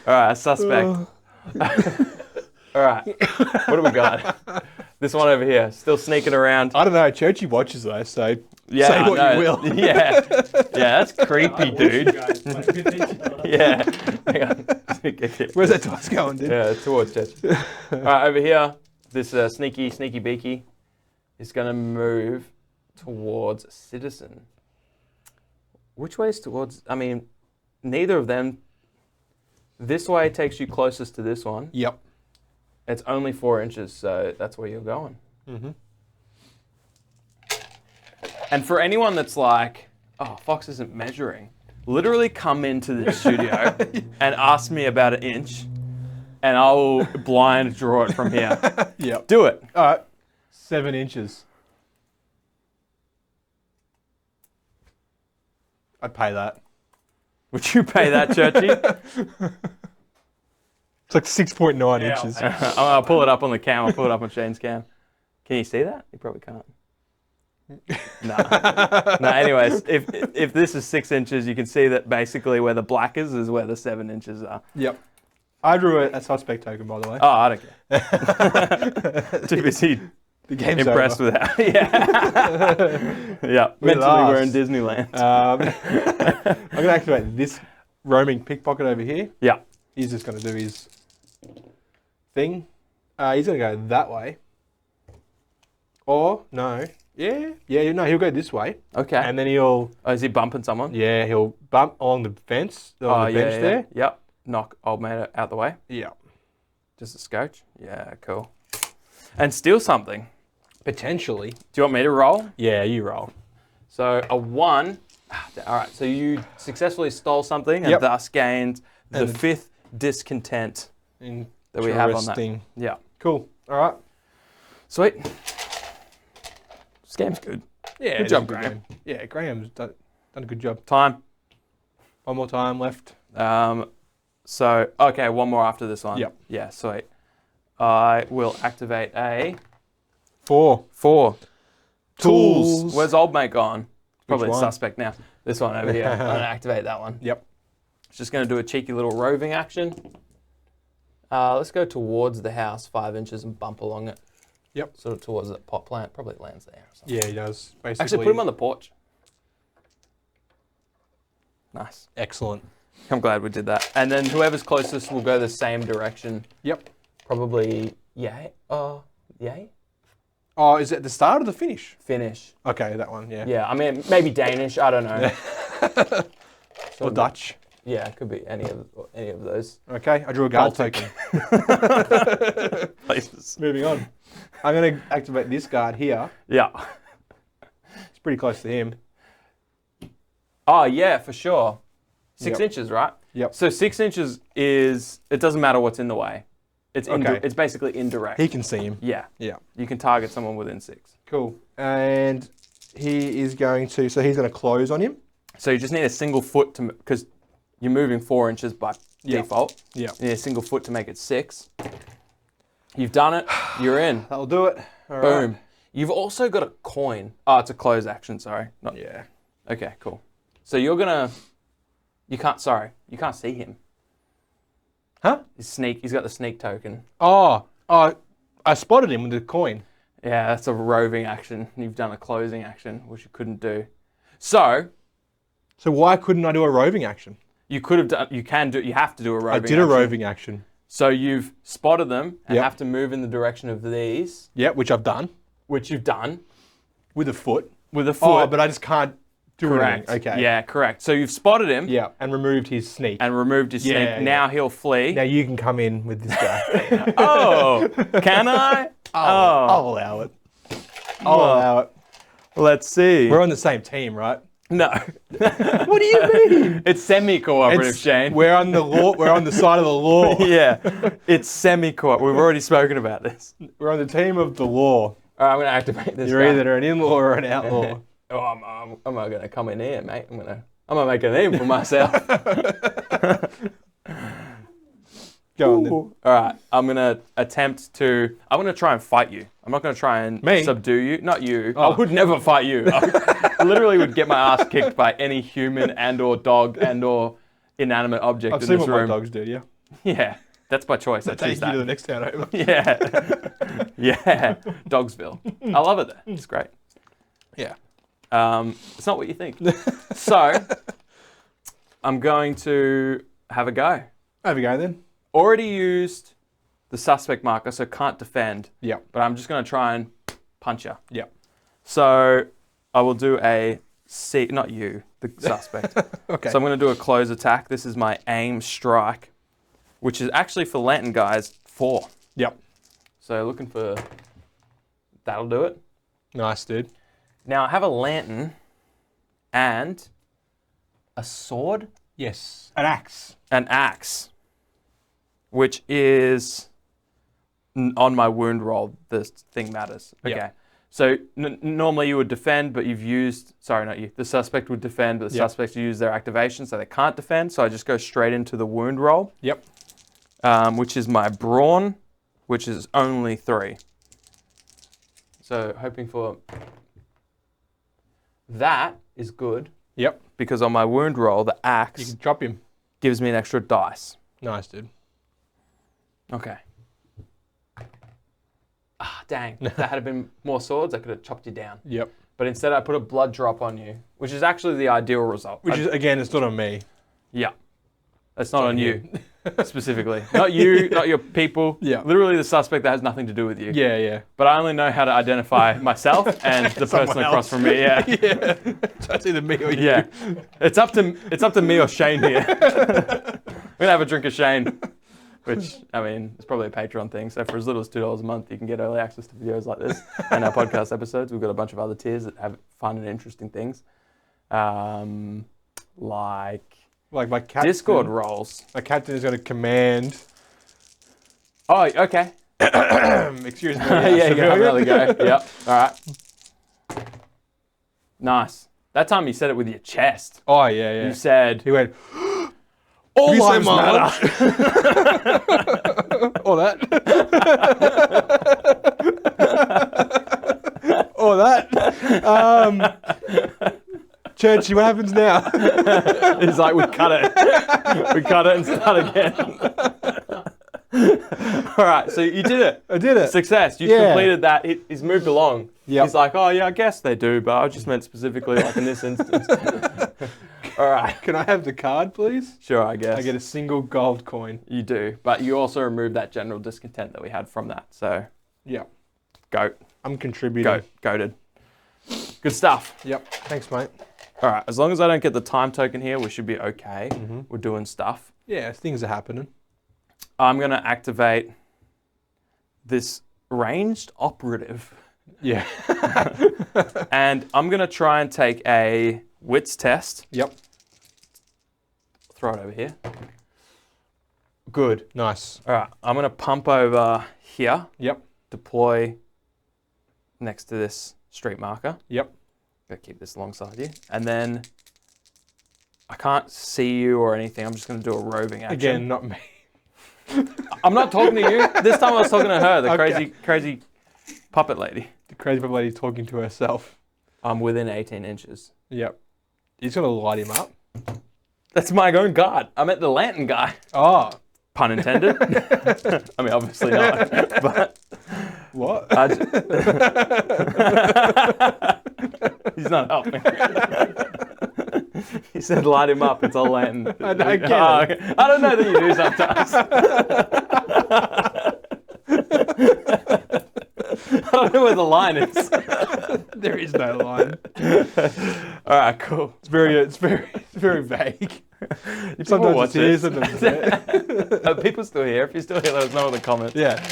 right, a suspect. All right, what do we got? This one over here, still sneaking around. I don't know. Churchy watches though, so Yeah, say what no, you will. Yeah, that's creepy, dude. Yeah. Hang on. Where's that dice going, dude? Yeah, towards church. All right, over here, this sneaky beaky is going to move towards Citizen. Which way is towards? I mean, neither of them. This way takes you closest to this one. Yep. It's only 4 inches, so that's where you're going. Mm-hmm. And for anyone that's like, oh, Fox isn't measuring, literally come into the studio and ask me about 1 inch, and I will blind draw it from here. Yep. Do it. All right. 7 inches. I'd pay that. Would you pay that, Churchy? It's like 6.9 inches. I'll pull it up on the cam. I'll pull it up on Shane's cam. Can you see that? You probably can't. No. No. Anyways, if this is 6 inches, you can see that basically where the black is where the 7 inches are. Yep. I drew a suspect token, by the way. Oh, I don't care. Too busy The game's impressed over. with that. Yeah. Yeah. Mentally, we're in Disneyland. I'm going to activate this roaming pickpocket over here. Yeah. He's just going to do his thing. He's going to go that way. Or, no. Yeah, no, he'll go this way. Okay. And then he'll, Oh, is he bumping someone? he'll bump along the fence, on the bench there. Yep. Knock old mate out the way. Yeah. Just a scotch. Yeah, cool. And steal something. Potentially. Do you want me to roll? Yeah, you roll. So a 1. All right. So you successfully stole something and Yep. thus gained the And 5th discontent that we have on that. Interesting. Yeah. Cool. All right. Sweet. This game's good. Yeah. Good it job, is a Graham. game. Yeah, Graham's done a good job. Time. One more time left. So, okay, one more after this one. Yep. Yeah, sweet. I will activate a 4. 4. Tools. Where's old mate gone? Probably a one? suspect now. This one over here. I'm going to activate that one. Yep. It's just going to do a cheeky little roving action. Let's go towards the house 5 inches and bump along it. Yep. Sort of towards that pot plant. Probably lands there or something. Yeah, he does. Basically. Actually, put him on the porch. Nice. Excellent. I'm glad we did that. And then whoever's closest will go the same direction Yep. Probably yay. Yay. Oh, is it the start or the finish? Finnish. Okay, that one, yeah. Yeah, I mean maybe Danish. I don't know. Or Dutch. Yeah, it could be any of those Okay, I drew a guard Baltic. token. places. Moving on. I'm going to activate this guard here. Yeah. It's pretty close to him. Oh yeah, for sure. 6 Yep. inches, right? Yep. So 6 inches is, it doesn't matter what's in the way. It's Okay. it's basically indirect. He can see him. Yeah. Yeah. You can target someone within 6. Cool. And he is going to, so he's going to close on him. So you just need a single foot to, because you're moving 4 inches by Yep. default. Yeah. You need a single foot to make it 6. You've done it. You're in. That'll do it. All right. Boom. You've also got a coin. Oh, it's a close action. Sorry. Not, Yeah. Okay, cool. So you're gonna. You can't see him. Huh? He's got the sneak token. Oh, I spotted him with the coin. Yeah, that's a roving action. You've done a closing action, which you couldn't do. So So why couldn't I do a roving action? you could have done. You have to do a roving. I did a action. roving action. So you've spotted them and Yep. have to move in the direction of these, Yeah, which I've done which you've done with a foot. with a foot. Oh, but I just can't do correct. anything. Okay. Yeah, correct. So you've spotted him Yeah, and removed his sneak. and removed his sneak. Yeah, Now he'll flee. Now you can come in with this guy. Oh, can I? I'll allow it. I'll allow it. Let's see. We're on the same team, right? No. What do you mean? It's semi-cooperative, Shane. We're on the law. We're on the side of the law. Yeah, it's semi-coop. We've already spoken about this. We're on the team of the law. All right, I'm going to activate this You're guy. either an in-law or an outlaw. Oh, I'm going to come in here, mate. I'm going to make a name for myself. Go on then. All right, I'm going to try and fight you. I'm not going to try and Me? subdue you. Not you. Oh. I would never fight you. I literally would get my ass kicked by any human and or dog and or inanimate object I've in seen this what room. my dogs do. Yeah. Yeah, that's by choice. I Take choose you to the that. next town over. Yeah, yeah, Dogsville. I love it there. It's great. Yeah. It's not what you think. So, I'm going to have a go. Have a go then. Already used the suspect marker, so can't defend. Yeah. But I'm just going to try and punch you. Yeah. So, I will do a C, not you, the suspect. Okay. So I'm going to do a close attack. This is my aim strike, which is actually for Lantern guys 4. Yep. So looking for, that'll do it. Nice, dude. Now I have a lantern and a sword, Yes. An axe. an axe, which is on my wound roll. This thing matters. Okay. Yeah. So normally you would defend, but you've used, sorry, not you. The suspect would defend, but the Yep. suspects use their activation, so they can't defend. So I just go straight into the wound roll, Yep. which is my brawn, which is only 3. So hoping for that is good Yep. because on my wound roll, the You axe can drop him. gives me an extra dice. Nice, dude. Okay. Ah, dang. If there had been more swords, I could have chopped you down. Yep. But instead, I put a blood drop on you, which is actually the ideal result. Which is, again, it's not on me. Yeah. That's not on you, specifically. Not you, not your people. Yeah. Literally the suspect that has nothing to do with you. Yeah, yeah. But I only know how to identify myself and the person Someone across else. from me. Yeah. Yeah. So it's either me or you. Yeah. It's up to me or Shane here. We're gonna have a drink of Shane. Which, I mean, it's probably a Patreon thing. So for as little as $2 a month, you can get early access to videos like this and our podcast episodes. We've got a bunch of other tiers that have fun and interesting things. Like Like my captain. Discord roles. My captain is going to command. Oh, okay. Excuse me. Yeah, you can have another go. Yep. All right. Nice. That time you said it with your chest. Oh, yeah, yeah. You said, He went, all "You say lives matter. or that. or that. Churchy, what happens now? It's like, we cut it. We cut it and start again. All right, so you did it. I did it. Success. You Yeah. completed that. He's moved along. Yep. He's like, oh, yeah, I guess they do, but I just meant specifically like in this instance. All right. Can I have the card, please? Sure, I guess. I get a single gold coin. You do, but you also remove that general discontent that we had from that. So, Yeah. goat. I'm contributing. Goated. Good stuff. Yep. Thanks, mate. All right, as long as I don't get the time token here, we should be okay. We're doing stuff. Yeah, things are happening. I'm going to activate this ranged operative. Yeah. And I'm going to try and take a wits test. Yep. Throw it over here. Good. Nice. All right, I'm going to pump over here, Yep. deploy next to this street marker. Yep. Gotta keep this alongside you. And then I can't see you or anything. I'm just going to do a roving action. Again, not me. I'm not talking to you. This time I was talking to her, the Okay. crazy puppet lady. The crazy puppet lady talking to herself. I'm within 18 inches. Yep. You're just going to light him up? That's my own guard. I met the lantern guy. Oh. Pun intended. I mean, obviously not. But What? he's not helping. He said light him up. It's all lantern. I don't get Okay. I don't know that you do sometimes. I don't know where the line is. There is no line. All right, cool. It's very vague. Sometimes watch it's here, this. sometimes it's there. Are people still here? If you're still here, let us know in the comments. Yeah.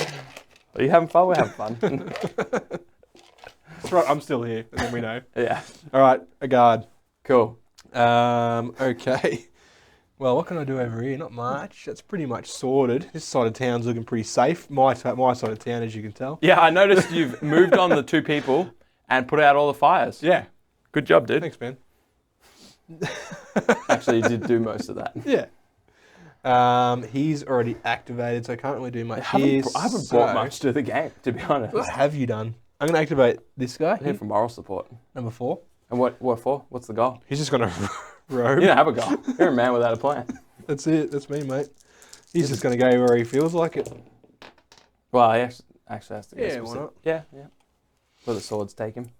Are you having fun? We're having fun. That's right, I'm still here, and then we know. Yeah. All right, a guard. Cool. Okay. Well, what can I do over here? Not much. That's pretty much sorted. This side of town's looking pretty safe. My side of town, as you can tell. Yeah, I noticed you've moved on the two people and put out all the fires. Yeah. Good job, dude. Thanks, man. Actually, you did do most of that. Yeah. He's already activated, so I can't really do much here. I haven't brought much to the game, to be honest. What have you done? I'm going to activate this guy, I'm here for moral support. number 4. And what for? What's the goal? He's just going to roam. You don't have a goal. You're a man without a plan. That's it. That's me, mate. He's just going to go where he feels like it. Well, he actually has to go Yeah, why specific. not? Yeah. Where the swords take him.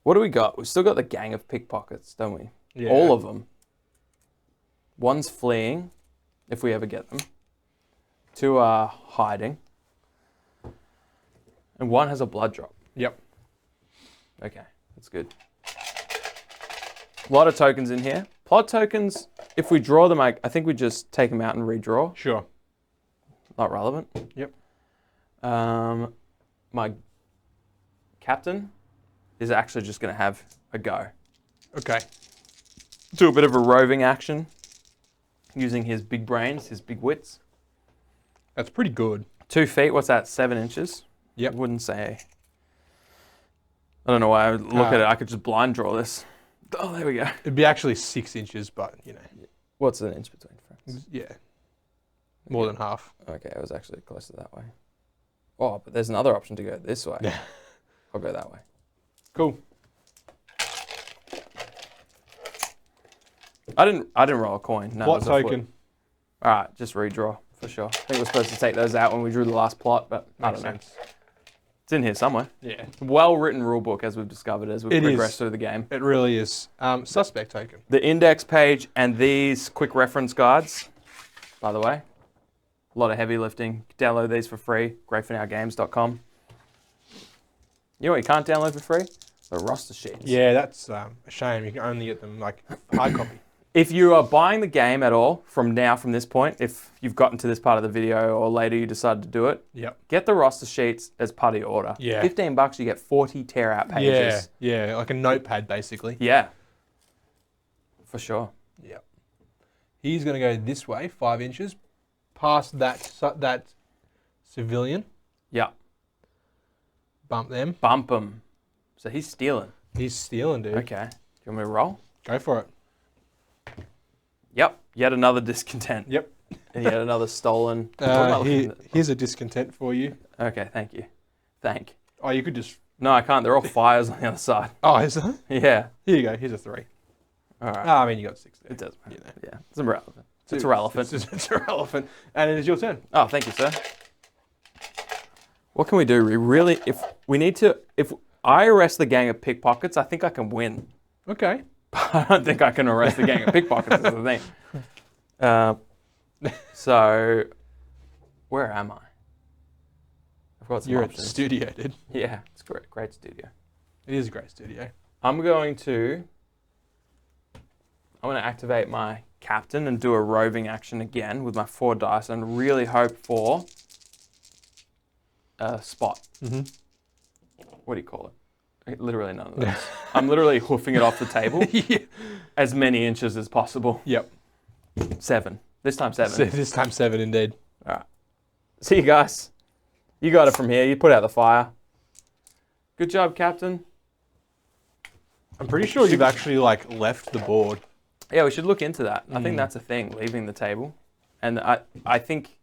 What do we got? We've still got the gang of pickpockets, don't we? Yeah. All of them. One's fleeing, if we ever get them. 2 are hiding. And 1 has a blood drop. Yep. Okay, that's good. A lot of tokens in here. Plot tokens, if we draw them, I think we just take them out and redraw. Sure. Not relevant. Yep. My captain is actually just going to have a go. Okay. Do a bit of a roving action using his big brains, his big wits. That's pretty good. 2 feet, what's that, 7 inches? Yep. I wouldn't say. I don't know why I would look at it. I could just blind draw this. Oh, there we go. It'd be actually 6 inches, but, you know. What's an inch between friends? Yeah. More than half. Okay, it was actually closer that way. Oh, but there's another option to go this way. Yeah. I'll go that way. Cool. I didn't roll a coin. No, Plot it was a flip. token. All right, just redraw for sure. I think we're supposed to take those out when we drew the last plot, but I Makes don't know. sense. It's in here somewhere. Yeah. Well-written rule book, as we've discovered as we've It progressed is. through the game. It really is. Suspect token. The index page and these quick reference guides, by the way, a lot of heavy lifting. Download these for free. GreatForNowGames.com. You know what you can't download for free? The roster sheets. Yeah, that's a shame. You can only get them like hard copy. If you are buying the game at all from this point, if you've gotten to this part of the video or later you decide to do it, Yep. get the roster sheets as part of your order. Yeah. $15, you get 40 tear out pages. Yeah, like a notepad basically. Yeah. For sure. Yep. He's going to go this way, 5 inches, past that civilian. Yeah. Bump them. Bump him. So he's stealing. He's stealing, dude. Okay. Do you want me to roll? Go for it. Yep. Yet another discontent. Yep. And yet another stolen. What am I looking at? Here's a discontent for you. Okay, thank you. Thank. Oh, you could just... No, I can't. They're all fires on the other side. Oh, is that? Yeah. Here you go. Here's a 3. All right. I mean, you got 6 there. It does matter. You know. Yeah. It's irrelevant. It's irrelevant. It's irrelevant. And it is your turn. Oh, thank you, sir. What can we do? If I arrest the gang of pickpockets, I think I can win. Okay. I don't think I can arrest a gang of pickpockets. Is the thing. So, where am I? I've got some You're at the options. studio, dude. Yeah, it's great. Great studio. It is a great studio. I'm going to activate my captain and do a roving action again with my 4 dice and really hope for a spot. Mm-hmm. What do you call it? Literally none of those. I'm literally hoofing it off the table Yeah. as many inches as possible. Yep. 7. This time 7. So this time 7 indeed. All right. See you guys. You got it from here. You put out the fire. Good job, Captain. I'm pretty sure you've actually like left the board. Yeah, we should look into that. I think that's a thing, leaving the table. And I think,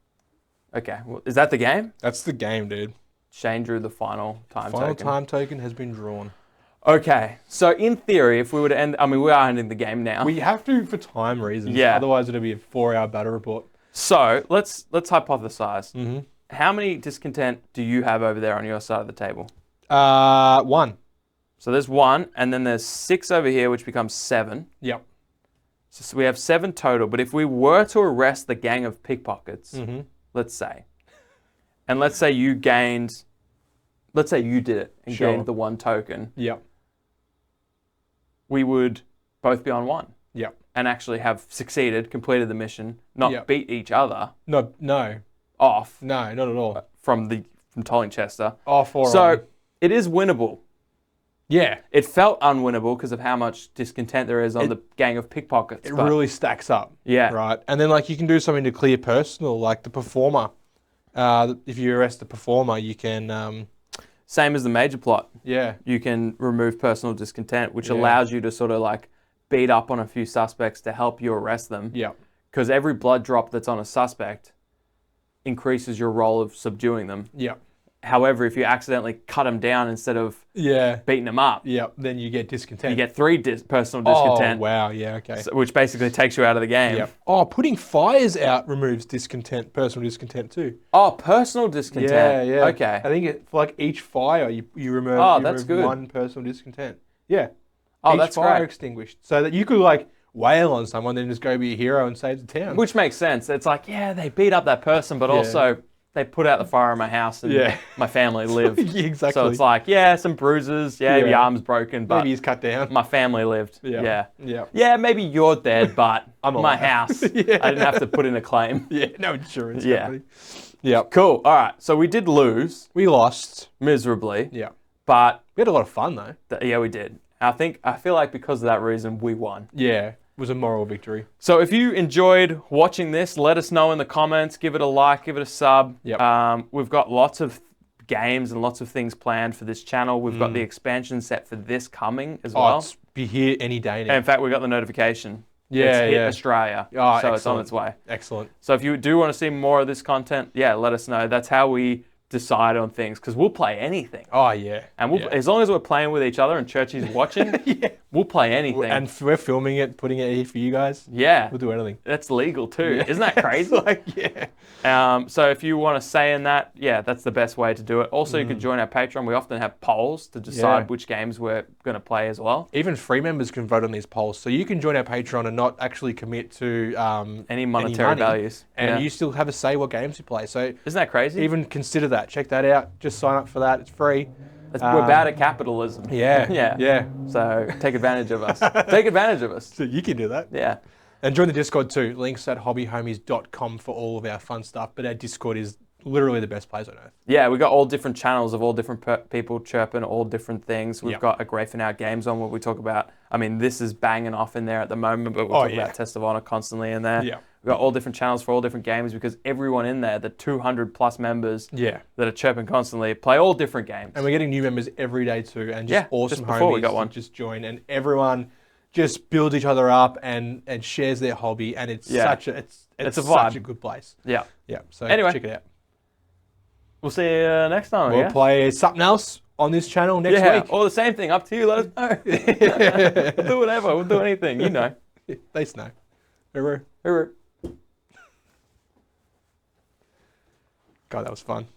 okay, well, is that the game? That's the game, dude. Shane drew the final time Final token. time token has been drawn. Okay, so in theory, if we were to end, I mean, we are ending the game now. We have to for time reasons. Yeah. Otherwise, it'll be a 4-hour battle report. So let's hypothesize. Mm-hmm. How many discontent do you have over there on your side of the table? 1. So there's 1, and then there's 6 over here, which becomes 7. Yep. So we have 7 total. But if we were to arrest the gang of pickpockets, Mm-hmm. let's say, and let's say you gained, let's say you did it and Sure. gained the 1 token, Yep. we would both be on 1 Yep. and actually have succeeded, completed the mission, not Yep. beat each other No, off not at all. from Tollinchester. Oh, 4 So it is winnable. yeah, It felt unwinnable because of how much discontent there is on the gang of pickpockets. it but really stacks up. yeah, Right. And then like you can do something to clear personal, like the performer. If you arrest the performer, you can, same as the major plot. yeah. You can remove personal discontent, which Yeah. allows you to sort of like beat up on a few suspects to help you arrest them. Yeah. Because every blood drop that's on a suspect increases your roll of subduing them. Yeah. However, if you accidentally cut them down instead of Yeah. beating them up, Yeah. Then you get discontent. you get 3 personal discontent, Oh, wow. Yeah. Okay. which basically takes you out of the game. Yep. Oh, putting fires out removes discontent, personal discontent too. Oh, personal discontent. Yeah. Okay. I think for like each fire, you remove, Oh, you that's remove good. 1 personal discontent. Yeah. Oh, each that's fire great. extinguished. So that you could like wail on someone, then just go be a hero and save the town. Which makes sense. It's like, yeah, they beat up that person, but Yeah. also they put out the fire in my house and Yeah. my family lived. Yeah, exactly. So it's like, yeah, some bruises, yeah, Yeah. your arm's broken, but Maybe he's cut down. my family lived. Yeah. Yeah. Yeah. Yeah, maybe you're dead, but I'm my alive. house, Yeah. I didn't have to put in a claim. Yeah. No insurance Yeah. company. Yeah. Cool. All right. So we did lose We lost. miserably, Yeah. but We had a lot of fun though. yeah, we did. I feel like because of that reason, we won. Yeah. It was a moral victory. So if you enjoyed watching this, let us know in the comments. Give it a like, give it a sub. Yep. We've got lots of games and lots of things planned for this channel. We've got the expansion set for this coming as Oh, well. it's be here any day now. And in fact, we got the notification. Yeah, It's hit yeah. Australia. Oh, so it's on excellent. its way. Excellent. So if you do want to see more of this content, yeah, let us know. That's how we decide on things because we'll play anything. Oh yeah. And we'll, Yeah. as long as we're playing with each other and Churchy's watching, Yeah. we'll play anything. And we're filming it, putting it here for you guys. yeah, We'll do anything. that's legal too. Yeah. Isn't that crazy? It's like, yeah. So if you want to say in that, yeah, that's the best way to do it. Also, you can join our Patreon. We often have polls to decide Yeah. which games we're going to play as well. Even free members can vote on these polls, so you can join our Patreon and not actually commit to Any monetary money, values. and Yeah. you still have a say what games you play. So Isn't that crazy? even consider that. Check that out. Just sign up for that. It's free. We're bad at capitalism. Yeah. Yeah. Yeah. So take advantage of us. Take advantage of us. So you can do that. Yeah. And join the Discord too. Links at hobbyhomies.com for all of our fun stuff. But our Discord is literally the best place on earth. Yeah, we got all different channels of all different people chirping all different things. We've Yep. got a Grayfin Out Games on where we talk about, I mean, this is banging off in there at the moment, but we Oh, talk yeah. about Test of Honor constantly in there. Yeah. We've got all different channels for all different games because everyone in there, the 200 plus members Yeah. that are chirping constantly, play all different games. And we're getting new members every day too. And just Yeah, awesome just before we homies got one. to just join. And everyone just builds each other up and shares their hobby. And it's Yeah. such a It's a such vibe. a good place. Yeah. Yeah. So Anyway. check it out. We'll see you next time. We'll yeah? play something else on this channel next Yeah, week. or the same thing. Up to you. Let us know. We'll do whatever. We'll do anything. You know. They know. Hooroo. Hooroo. God, that was fun.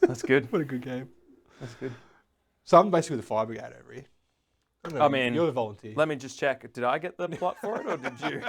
That's good. What a good game. That's good. So I'm basically the fire brigade over here. don't know, I mean, you're the volunteer. Let me just check. Did I get the plot for it or did you?